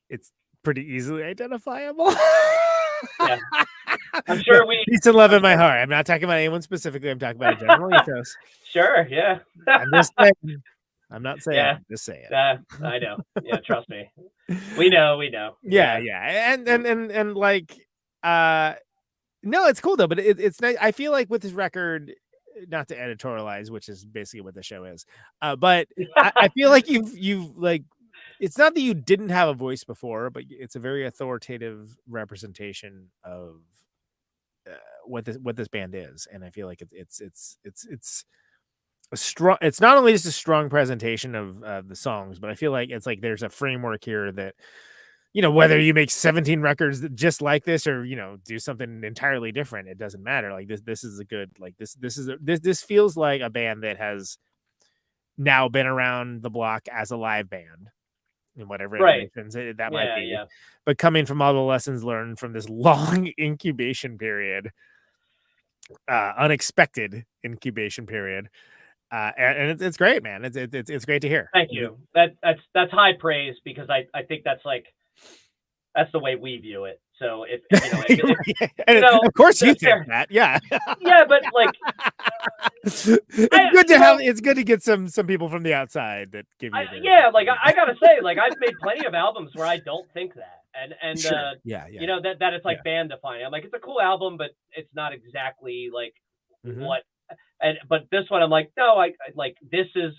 it's pretty easily identifiable. Yeah. I'm sure peace and love in my heart. I'm not talking about anyone specifically. I'm talking about a general ethos. Sure, yeah. I'm just saying. I'm not saying. Yeah. I'm just saying. I know. Yeah, trust me. We know. Yeah. And like, no, it's cool though. But it's nice. I feel like with this record, not to editorialize, which is basically what the show is, but I feel like you've like. It's not that you didn't have a voice before, but it's a very authoritative representation of what this band is, and I feel like it's a strong. It's not only just a strong presentation of the songs, but I feel like it's like there's a framework here that, you know, whether you make 17 records just like this or, you know, do something entirely different, it doesn't matter. Like this is a good, like this feels like a band that has now been around the block as a live band. And whatever that might be, but coming from all the lessons learned from this long incubation period, unexpected incubation period, and it's great, man. It's great to hear. Thank you. That's high praise because I think that's the way we view it. So if you know, of course you think that, yeah, but like. It's good to get some people from the outside that give you like I gotta say, like I've made plenty of albums where I don't think that and sure. You know that it's like band defining. I'm like, it's a cool album, but it's not exactly like what but this one I'm like, no, I like this is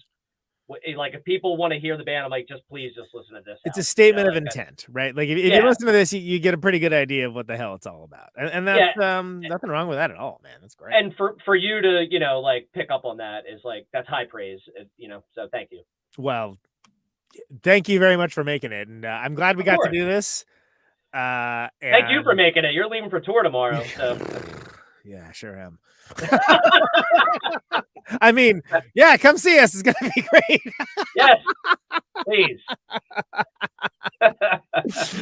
like if people want to hear the band, I'm like, please listen to this. It's a statement of intent, right? Like if you listen to this, you get a pretty good idea of what the hell it's all about, and that's nothing wrong with that at all, man. That's great. And for you to, you know, like pick up on that is like, that's high praise, you know. So thank you. Well, thank you very much for making it, and I'm glad we got to do this. Thank you for making it. You're leaving for tour tomorrow, so yeah, sure am. I mean, yeah, come see us. It's gonna be great. Yes, please.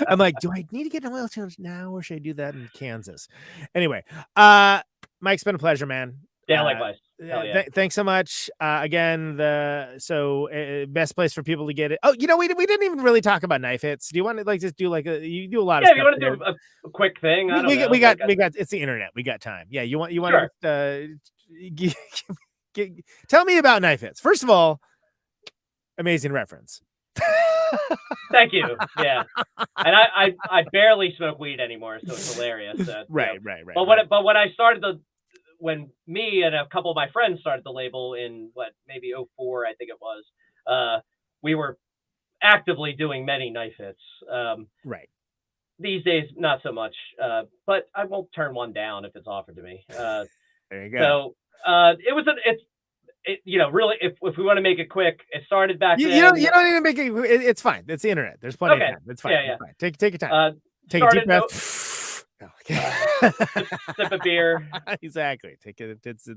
I'm like, do I need to get an oil change now, or should I do that in Kansas? Anyway, Mike, it's been a pleasure, man. Yeah, likewise. Hell yeah. Thanks so much. Again, best place for people to get it. Oh, we didn't even really talk about knife hits. Do you want to just do you do a lot of stuff? Yeah, you want to do a quick thing? We got it's the internet. We got time. Yeah, you want sure. to tell me about knife hits. First of all, amazing reference. Thank you. Yeah, and I barely smoke weed anymore, so it's hilarious. Right. But when I started when me and a couple of my friends started the label in maybe 2004, I think it was, we were actively doing many knife hits. Right. These days, not so much, but I won't turn one down if it's offered to me. There you go. So really, if we want to make it quick, it started back then. You don't even make it. It's fine. It's the internet. There's plenty of time. It's fine. Yeah. It's fine. Take your time. Take a deep breath. Sip a beer. Exactly. Take it. It's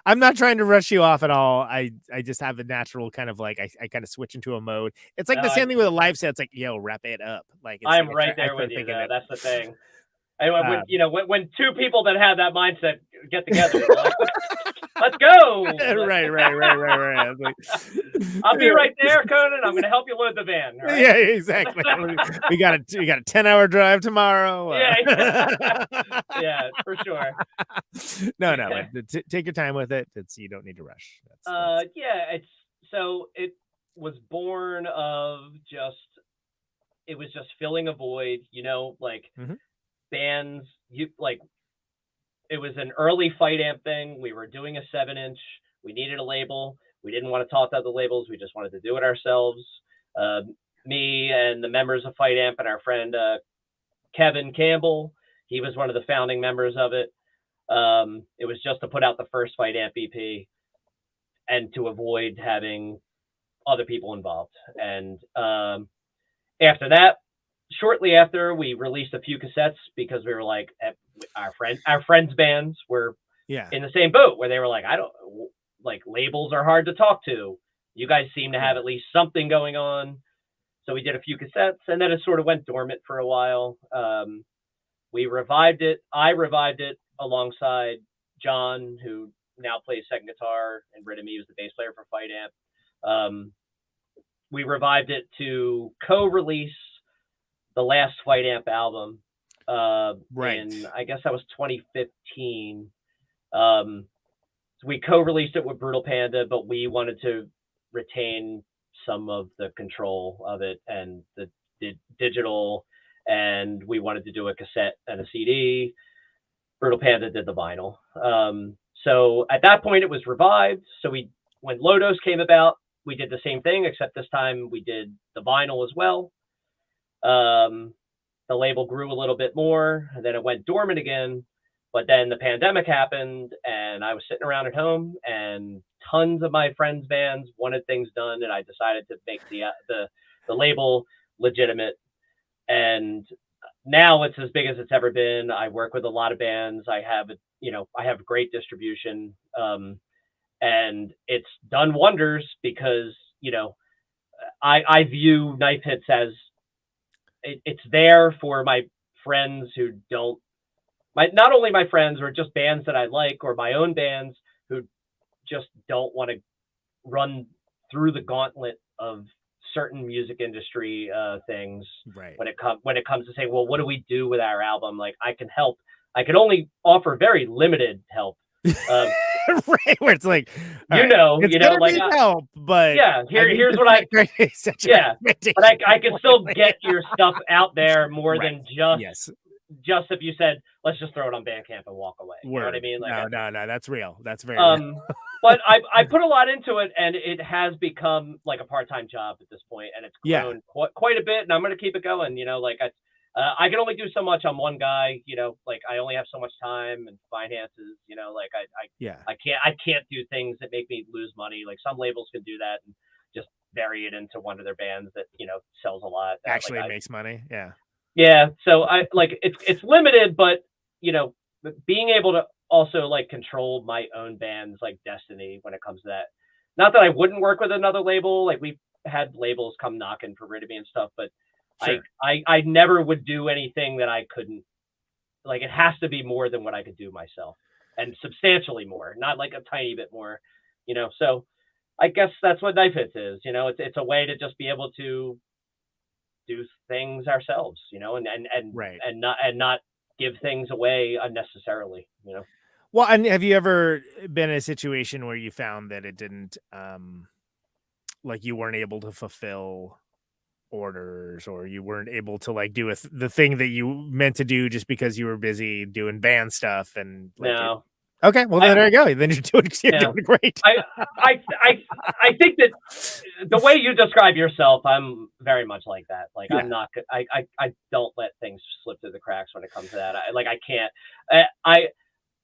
I'm not trying to rush you off at all. I just have a natural kind of I kind of switch into a mode. It's like the same thing with a live set. It's like, yo, wrap it up. I'm right there with you. That's the thing. Anyway, when two people that have that mindset get together, they're like, let's go. Right. I'll be right there, Conan. I'm going to help you load the van. Right? Yeah, exactly. we got a 10-hour drive tomorrow. Yeah, for sure. No. Take your time with it. You don't need to rush. It was born of it was just filling a void. Bands, it was an early fight amp thing. We were doing a 7-inch. We needed a label. We didn't want to talk to other labels. We just wanted to do it ourselves. Me and the members of Fight Amp and our friend Kevin Campbell, he was one of the founding members of it. It was just to put out the first Fight Amp EP and to avoid having other people involved. And after that, shortly after, we released a few cassettes because we were like, our friends' bands were in the same boat where they were like, labels are hard to talk to. You guys seem to have at least something going on. So we did a few cassettes, and then it sort of went dormant for a while. We revived it. I revived it alongside John, who now plays second guitar, and rhythm. He was the bass player for Fight Amp. We revived it to co-release the last Fight Amp album. In, I guess that was 2015. So we co-released it with Brutal Panda, but we wanted to retain some of the control of it and the digital, and we wanted to do a cassette and a CD. Brutal Panda did the vinyl. So at that point it was revived. So when Lodos came about, we did the same thing, except this time we did the vinyl as well. The label grew a little bit more, and then it went dormant again. But then the pandemic happened, and I was sitting around at home, and tons of my friends' bands wanted things done, and I decided to make the label legitimate. And now it's as big as it's ever been. I work with a lot of bands. I have great distribution, and it's done wonders because I view Knife Hits as it's there for my friends who don't. Not only my friends or just bands that I like, or my own bands who just don't want to run through the gauntlet of certain music industry things. Right. When it comes to saying, well, what do we do with our album? Like, I can help. I can only offer very limited help. Right, where it's like, it's like help, but here's what but I can still get your stuff out there more than just if you said, let's just throw it on Bandcamp and walk away. You know what I mean? Like, no, that's real. That's very real. But I put a lot into it, and it has become like a part-time job at this point, and it's grown quite a bit, and I'm going to keep it going. I can only do so much on one guy. Like, I only have so much time and finances. I can't do things that make me lose money. Like, some labels can do that and just vary it into one of their bands that sells a lot. Actually, it makes money. Yeah. Yeah, so it's limited, but being able to also control my own band's destiny when it comes to that. Not that I wouldn't work with another label. Like, we've had labels come knocking for rid of me and stuff, but Sure. I never would do anything that I couldn't, like, it has to be more than what I could do myself, and substantially more, not like a tiny bit more, so I guess that's what Knife Hits is. It's a way to just be able to do things ourselves, Right. and not give things away unnecessarily. Well, and have you ever been in a situation where you found that it didn't, like you weren't able to fulfill orders, or you weren't able to like do the thing that you meant to do just because you were busy doing band stuff and like No. Okay, well, there you go. Then you're doing great. I think that the way you describe yourself, I'm very much like that. Like, Yeah. I'm not, I don't let things slip through the cracks when it comes to that. I can't,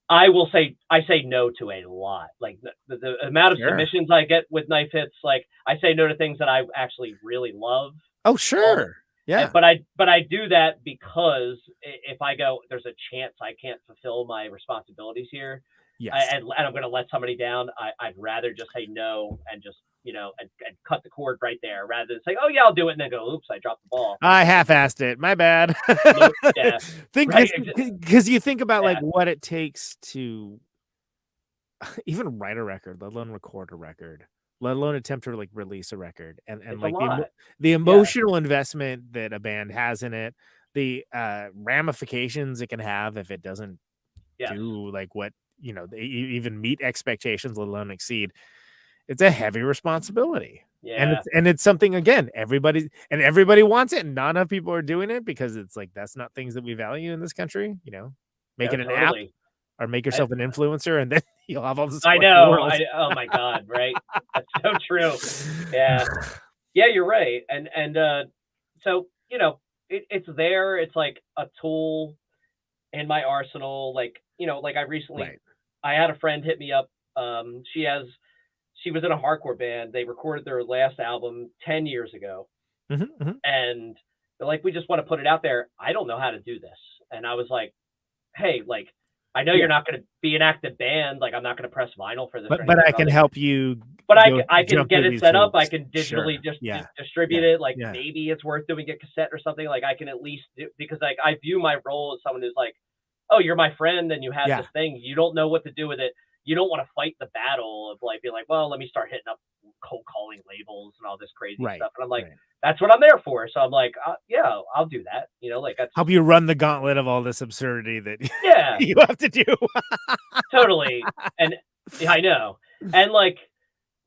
I will say, I say no to a lot. Like the amount of Sure. submissions I get with Knife Hits, like I say no to things that I actually really love. Oh, sure. Yeah. But I do that because if I go, there's a chance I can't fulfill my responsibilities here. Yes. And I'm going to let somebody down. I'd rather just say no and just, and cut the cord right there, rather than say, oh yeah, I'll do it. And then go, oops, I dropped the ball. I half-assed it. My bad. Yeah. Because you think about like what it takes to even write a record, let alone record a record, let alone attempt to like release a record, and It's like a lot. the emotional investment that a band has in it, the ramifications it can have if it doesn't do like what they even meet expectations, let alone exceed. It's a heavy responsibility. Yeah. And it's something, again, everybody wants it, and not enough people are doing it because it's like that's not things that we value in this country. Make it an app or make yourself an influencer, and then you'll have all this. I know. Oh my God, right? That's so true. Yeah. Yeah, you're right. And so it's there. It's like a tool in my arsenal. Like like I recently, I had a friend hit me up. She was in a hardcore band. They recorded their last album 10 years ago. And they're like, we just want to put it out there. I don't know how to do this. And I was like, hey, like, I know you're not going to be an active band. Like, I'm not going to press vinyl for this. But I can help you. But I can get it set up. I can digitally distribute it. Like, Yeah. maybe it's worth doing a cassette or something. Like, I can at least do, because like I view my role as someone who's like, oh, you're my friend and you have this thing. You don't know what to do with it. You don't want to fight the battle of like being like, well, let me start hitting up cold calling labels and all this crazy stuff. And I'm like, that's what I'm there for. So I'm like, yeah, I'll do that. Like that's help you run the gauntlet of all this absurdity that you have to do. Totally. And I know. And like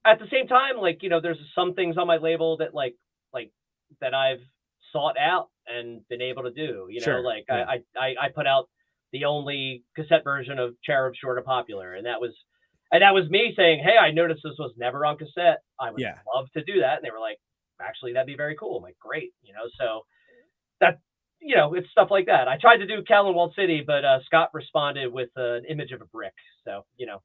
at the same time, like, there's some things on my label that like that I've sought out and been able to do, like I put out the only cassette version of Cherub Short of Popular. And that was me saying, hey, I noticed this was never on cassette. I would love to do that. And they were like, actually, that'd be very cool. I'm like, great. So that, it's stuff like that. I tried to do Kowloon Walled City, but Scott responded with an image of a brick. So, so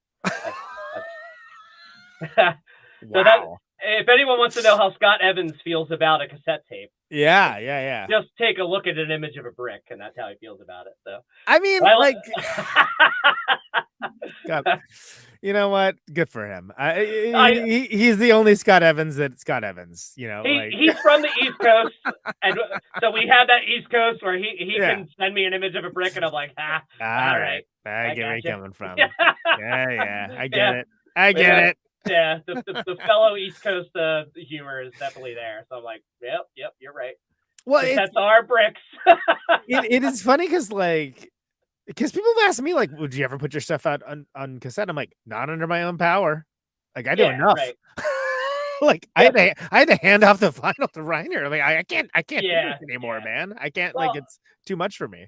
that, if anyone wants to know how Scott Evans feels about a cassette tape, just take a look at an image of a brick, and that's how he feels about it. So I mean, God, you know what? Good for him. He's the only Scott Evans that Scott Evans. He's from the East Coast, and so we have that East Coast where he can send me an image of a brick, and I'm like, all right. I get where you're coming from. Yeah. I get it. I get it. Yeah, the fellow East Coast humor is definitely there. So I'm like, yep, you're right. Well, that's our bricks. it is funny because people have asked me like, would you ever put your stuff out on cassette? I'm like, not under my own power. Like I do enough. Right. Like I had to hand off the vinyl to Reiner. Like I can't do this anymore, man. I can't. Well, like it's too much for me.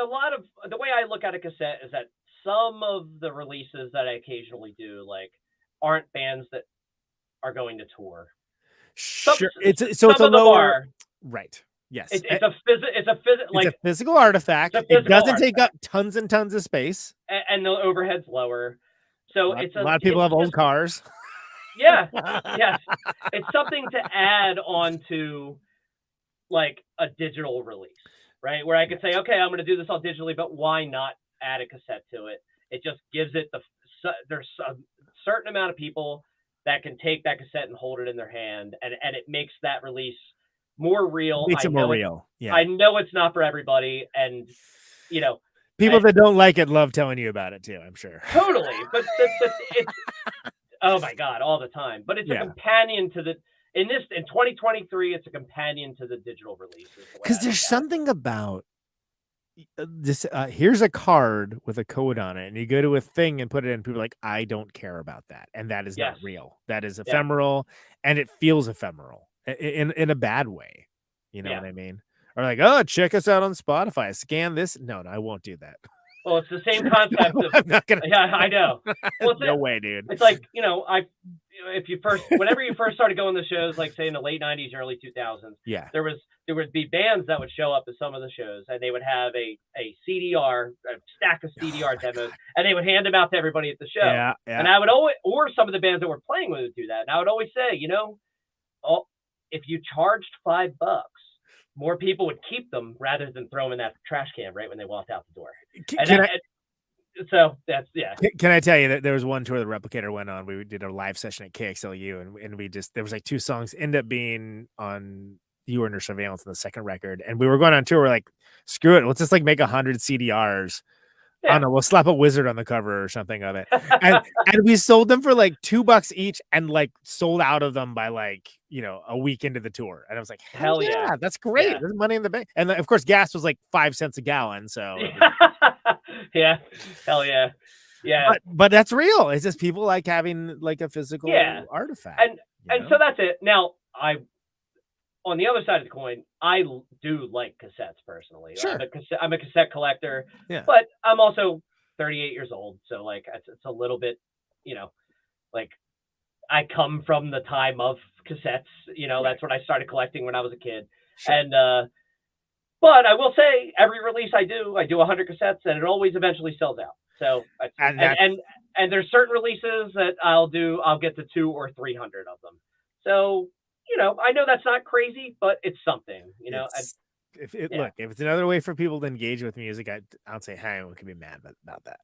A lot of the way I look at a cassette is that some of the releases that I occasionally do aren't bands that are going to tour. Sure, it's a lower, right? Yes, it's a physical artifact. It doesn't take up tons and tons of space, and the overhead's lower. So a lot of people have old cars. Yeah, yes, it's something to add on to like a digital release, right? Where I could say, okay, I'm going to do this all digitally, but why not add a cassette to it? It just gives it there's a certain amount of people that can take that cassette and hold it in their hand, and it makes that release more real. Makes I it more know real. Yeah. I know it's not for everybody, and you know, People that don't like it love telling you about it too, I'm sure. totally. But it's oh my god, all the time. But it's a companion to the in 2023. It's a companion to the digital releases. Because there's something about this. Here's a card with a code on it, and you go to a thing and put it in. People are like, I don't care about that, and that is not real. That is ephemeral, and it feels ephemeral in a bad way. You know what I mean? Or like, oh, check us out on Spotify. Scan this. No, I won't do that. Well, it's the same concept. I'm not gonna. Yeah, I know. Well, no way, dude. It's like, whenever you first started going to shows, like say in the late '90s, early 2000s, there would be bands that would show up at some of the shows, and they would have a CDR, a stack of CDR demos, and they would hand them out to everybody at the show. Yeah. And I would always, or some of the bands that were playing would do that. And I would always say, if you charged $5, more people would keep them rather than throw them in that trash can right when they walked out the door. So that's Can I tell you that there was one tour the Replicator went on? We did a live session at KXLU, and we just, there was like 2 songs end up being on You Were Under Surveillance on the second record, and we were going on tour. We're like, screw it, let's just like make 100 CDRs. I don't know, we'll slap a wizard on the cover or something of it. And we sold them for like $2 each, and like sold out of them by like, a week into the tour. And I was like, hell yeah, that's great. Yeah. There's money in the bank. And of course, gas was like 5 cents a gallon. So yeah, hell yeah. Yeah. But that's real. It's just people like having like a physical artifact. And so that's it. Now, on the other side of the coin, I do like cassettes personally. Sure. I'm a cassette collector, but I'm also 38 years old. So like, it's a little bit, like I come from the time of cassettes, that's when I started collecting when I was a kid. Sure. And, but I will say every release I do 100 cassettes, and it always eventually sells out. So, and there's certain releases that I'll get to 200 or 300 of them. So, I know that's not crazy, but it's something, Look, if it's another way for people to engage with music, I'll say, hey, I could be mad about that.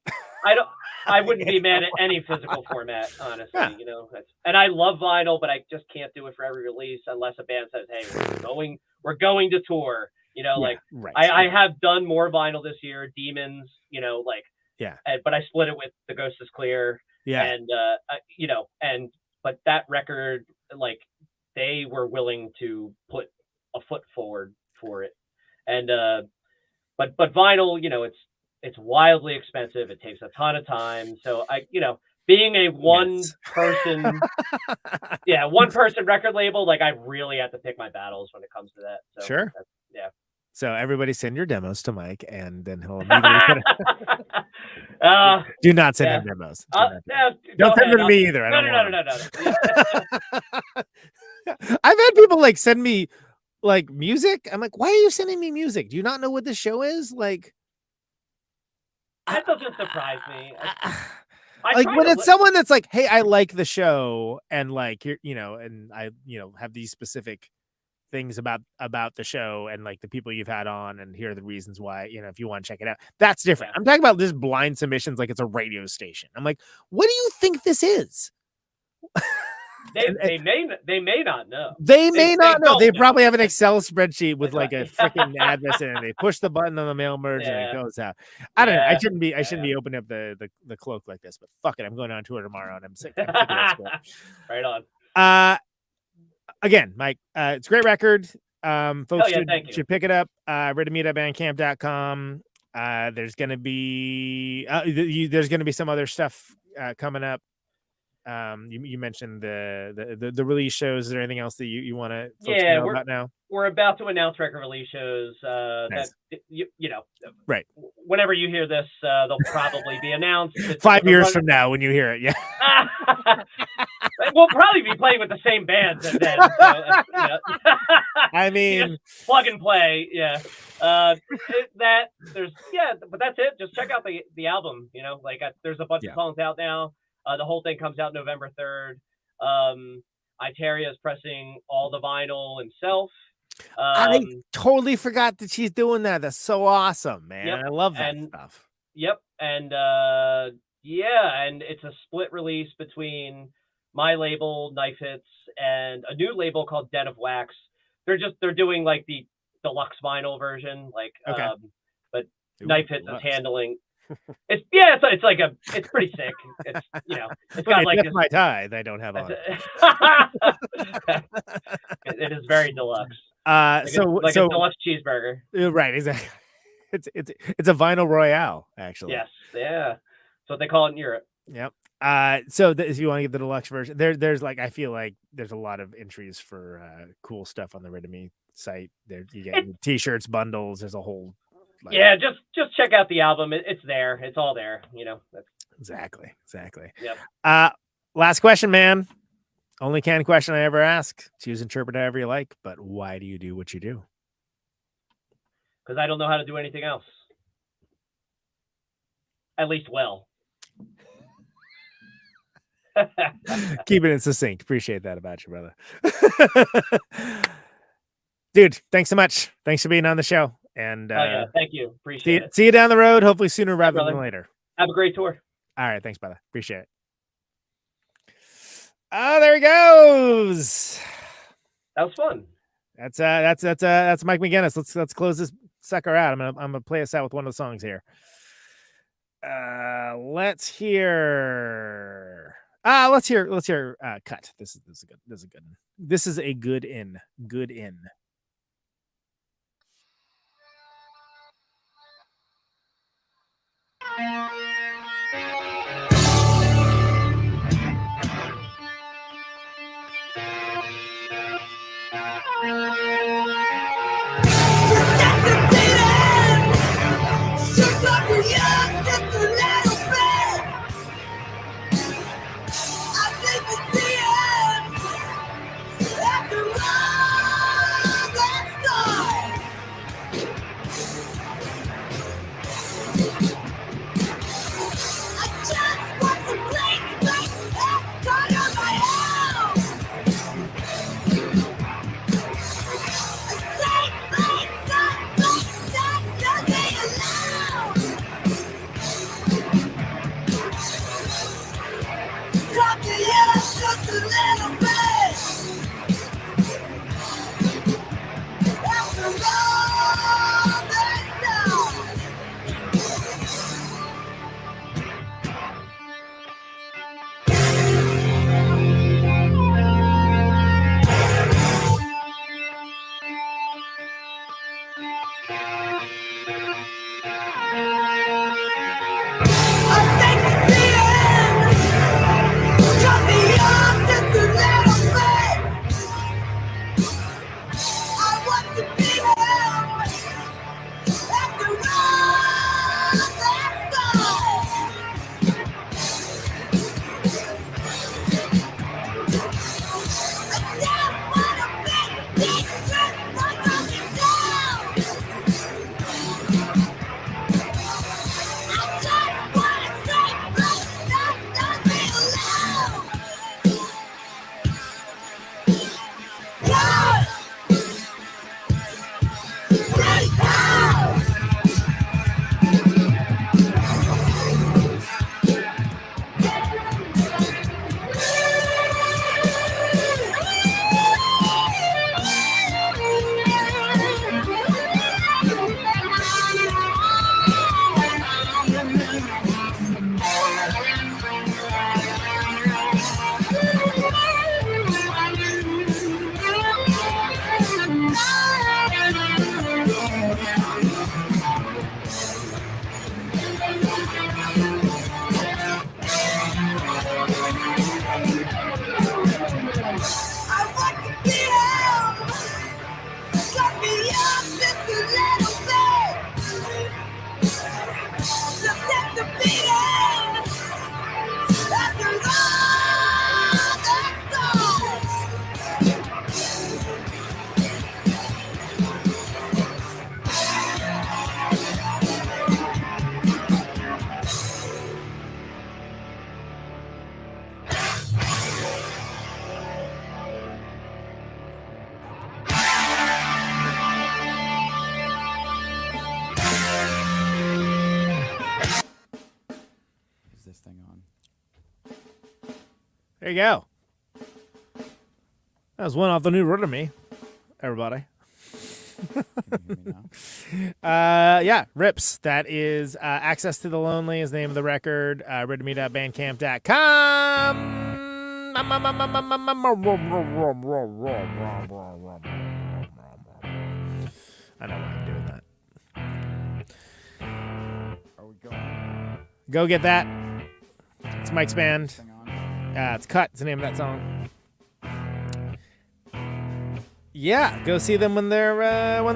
I wouldn't be mad at any physical format, honestly, and I love vinyl, but I just can't do it for every release unless a band says, hey, we're going to tour, right. I have done more vinyl this year, Demons, but I split it with The Ghost is Clear. Yeah. And, but that record, like, they were willing to put a foot forward for it. And, but vinyl, it's wildly expensive. It takes a ton of time. So being a one person record label, like I really have to pick my battles when it comes to that. So sure. Yeah. So everybody send your demos to Mike, and then he'll immediately do not send him demos. Don't send them to me either. No. I've had people like send me like music. I'm like, why are you sending me music? Do you not know what the show is? Like, that doesn't surprise me. Like when it's someone that's like, hey, I like the show, and like and I have these specific things about the show and like the people you've had on, and here are the reasons why, if you want to check it out. That's different. I'm talking about this blind submissions like it's a radio station. I'm like, what do you think this is? They may not know. They may not know. They probably have an Excel spreadsheet with like a freaking address in it. They push the button on the mail merge and it goes out. I don't know. I shouldn't be opening up the cloak like this, but fuck it. I'm going on tour tomorrow and I'm sick. Right on. Again, Mike, it's a great record. Folks should pick it up. Ready to meet at bandcamp.com. There's gonna be some other stuff coming up. You mentioned the release shows. Is there anything else that you want to know about now? We're about to announce record release shows nice. that right. Whenever you hear this, they'll probably be announced. 5 years from now when you hear it. We'll probably be playing with the same bands then. So, I mean, plug and play. But that's it. Just check out the album. There's a bunch of songs out now. The whole thing comes out November 3rd. Itarya is pressing all the vinyl himself. I totally forgot that she's doing that. That's so awesome, man. Yep. I love that stuff. Yep. And and it's a split release between my label, Knife Hits, and a new label called Den of Wax, they're doing like the deluxe vinyl version, like Okay. but Ooh, Knife Hits is deluxe. handling. It's pretty sick. It's it's got like that's my tie. They don't have on. It is very deluxe. A A deluxe cheeseburger. Right, exactly. It's a vinyl royale, actually. Yes, yeah. That's what they call it in Europe. Yep. If you want to get the deluxe version, there's like, I feel like there's a lot of entries for cool stuff on the Rid-O-Me site. There you get t-shirts, bundles. There's a whole. Yeah, just check out the album. It's there. It's all there. Exactly. Yep. Last question, man. Only canned question I ever ask. Choose interpret however you like, but why do you do what you do? Because I don't know how to do anything else. At least well. Keeping it succinct. Appreciate that about you, brother. Dude, thanks so much. Thanks for being on the show. And yeah, thank you. Appreciate it. See you down the road. Hopefully sooner rather than later. Have a great tour. All right, thanks, brother. Appreciate it. Oh, there he goes. That was fun. That's Mike McGinnis. Let's close this sucker out. I'm gonna play us out with one of the songs here. Let's hear Cut. This is good. This is a good in. There you go. That was one off the new Rid-O-Me. everybody. Yeah, Rips. That is Access to the Lonely is the name of the record. Readme.bandcamp.com. I know why I'm doing that. Are we going? Go get that. It's Mike's band. It's Cut. It's the name of that song. Yeah, go see them when they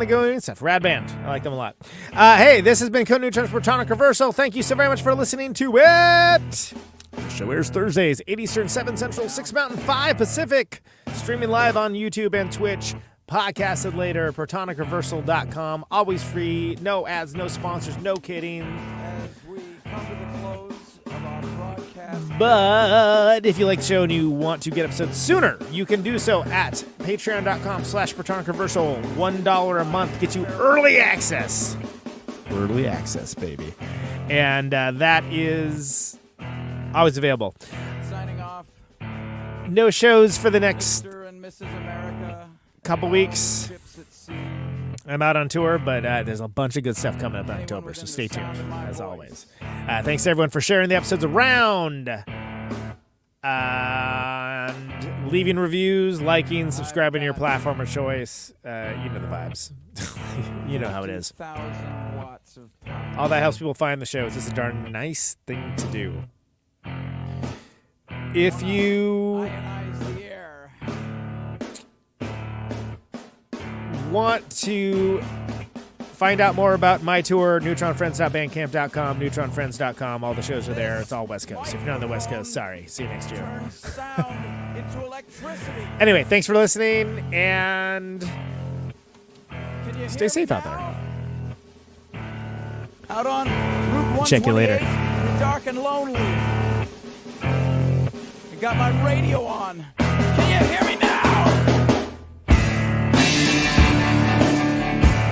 go and stuff. Rad band. I like them a lot. Hey, this has been Conan Protonic Reversal. Thank you so very much for listening to it. The show airs Thursdays, 8 Eastern, 7 Central, 6 Mountain, 5 Pacific. Streaming live on YouTube and Twitch. Podcasted later, protonicreversal.com. Always free. No ads, no sponsors, no kidding. As we come to the close of our broadcast. But if you like the show and you want to get episodes sooner, you can do so at patreon.com/protonicreversal. $1 a month gets you early access. Early access, baby. And that is always available. Signing off. No shows for the next Mr. and Mrs. America. couple weeks. Ships at sea. I'm out on tour, but there's a bunch of good stuff coming up in October, so stay tuned, as always. Thanks to everyone for sharing the episodes around. And leaving reviews, liking, subscribing to your platform of choice. You know the vibes. You know how it is. 2,000 watts of power. All that helps people find the shows. It's a darn nice thing to do. If you Ionize the air. want to find out more about my tour, neutronfriends.bandcamp.com, neutronfriends.com. All the shows are there. It's all West Coast. If you're not on the West Coast, sorry. See you next year. Turn sound into electricity. Anyway, thanks for listening, and Can you stay hear safe me out there. now? Out on Route 128, Check you later. dark and lonely. I got my radio on. Can you hear me now?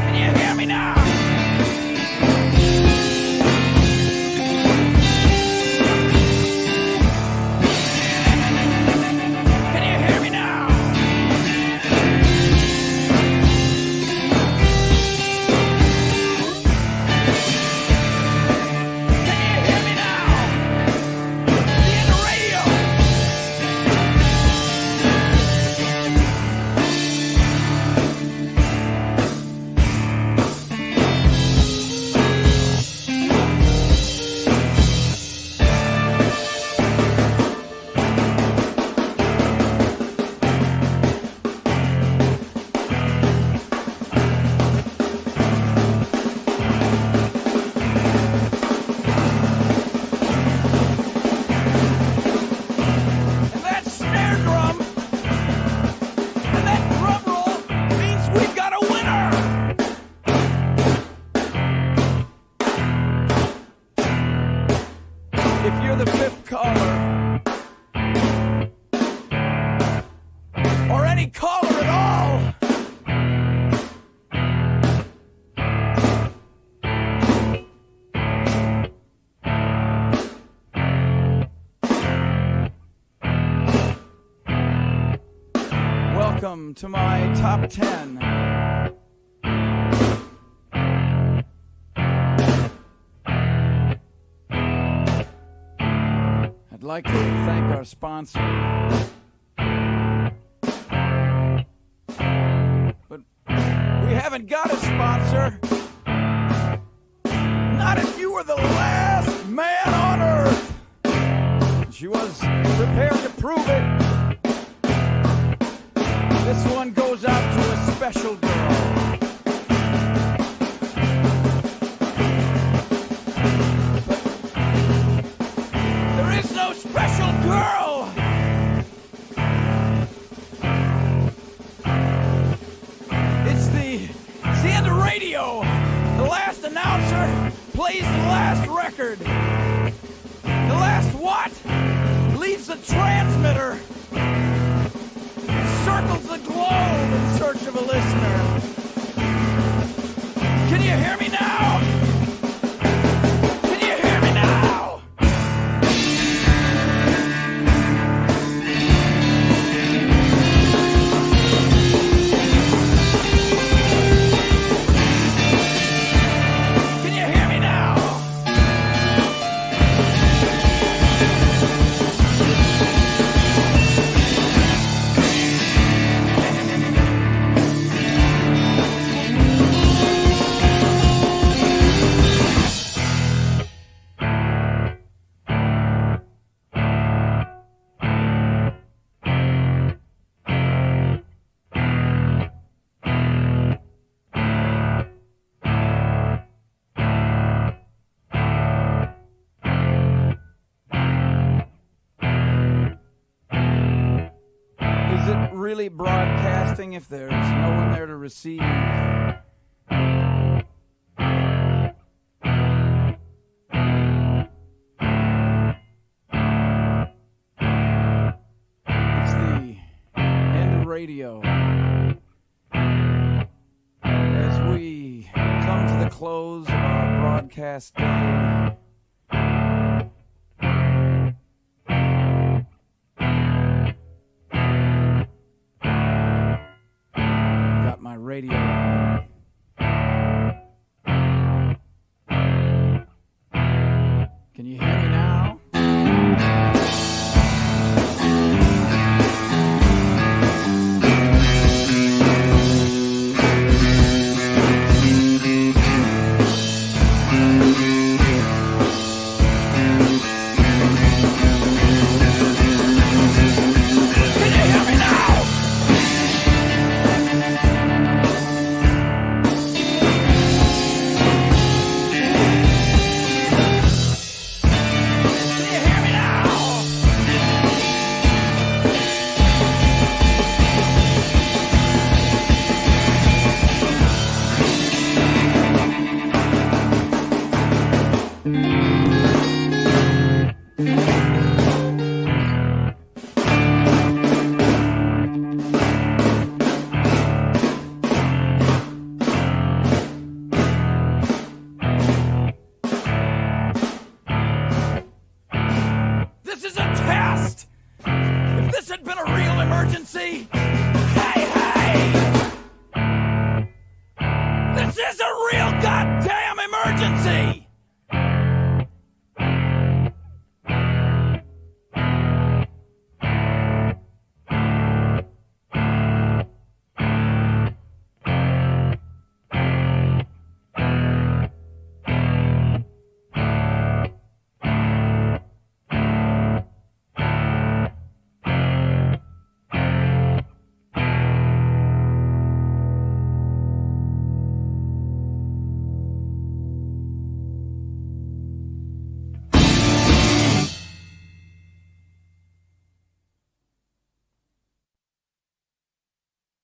Can you hear me now? Can you hear me now? Can you hear me now? See in the radio. And that snare drum and that drum roll means we've got a winner. If you're the fifth caller, or any caller at all, welcome to my top 10. I'd like to thank our sponsor. But we haven't got a sponsor. Not if you were the last man on earth. She was prepared to prove it. This one goes out to a special girl. There is no special girl. It's the end of radio. The last announcer plays the last record. The last what? Leaves the transmitter. Circles the globe in search of a listener. Can you hear me now? Can you hear me now? Is it really broadcasting if there's no one there to receive? It's the end of radio. As we come to the close of our broadcast day, got my radio on.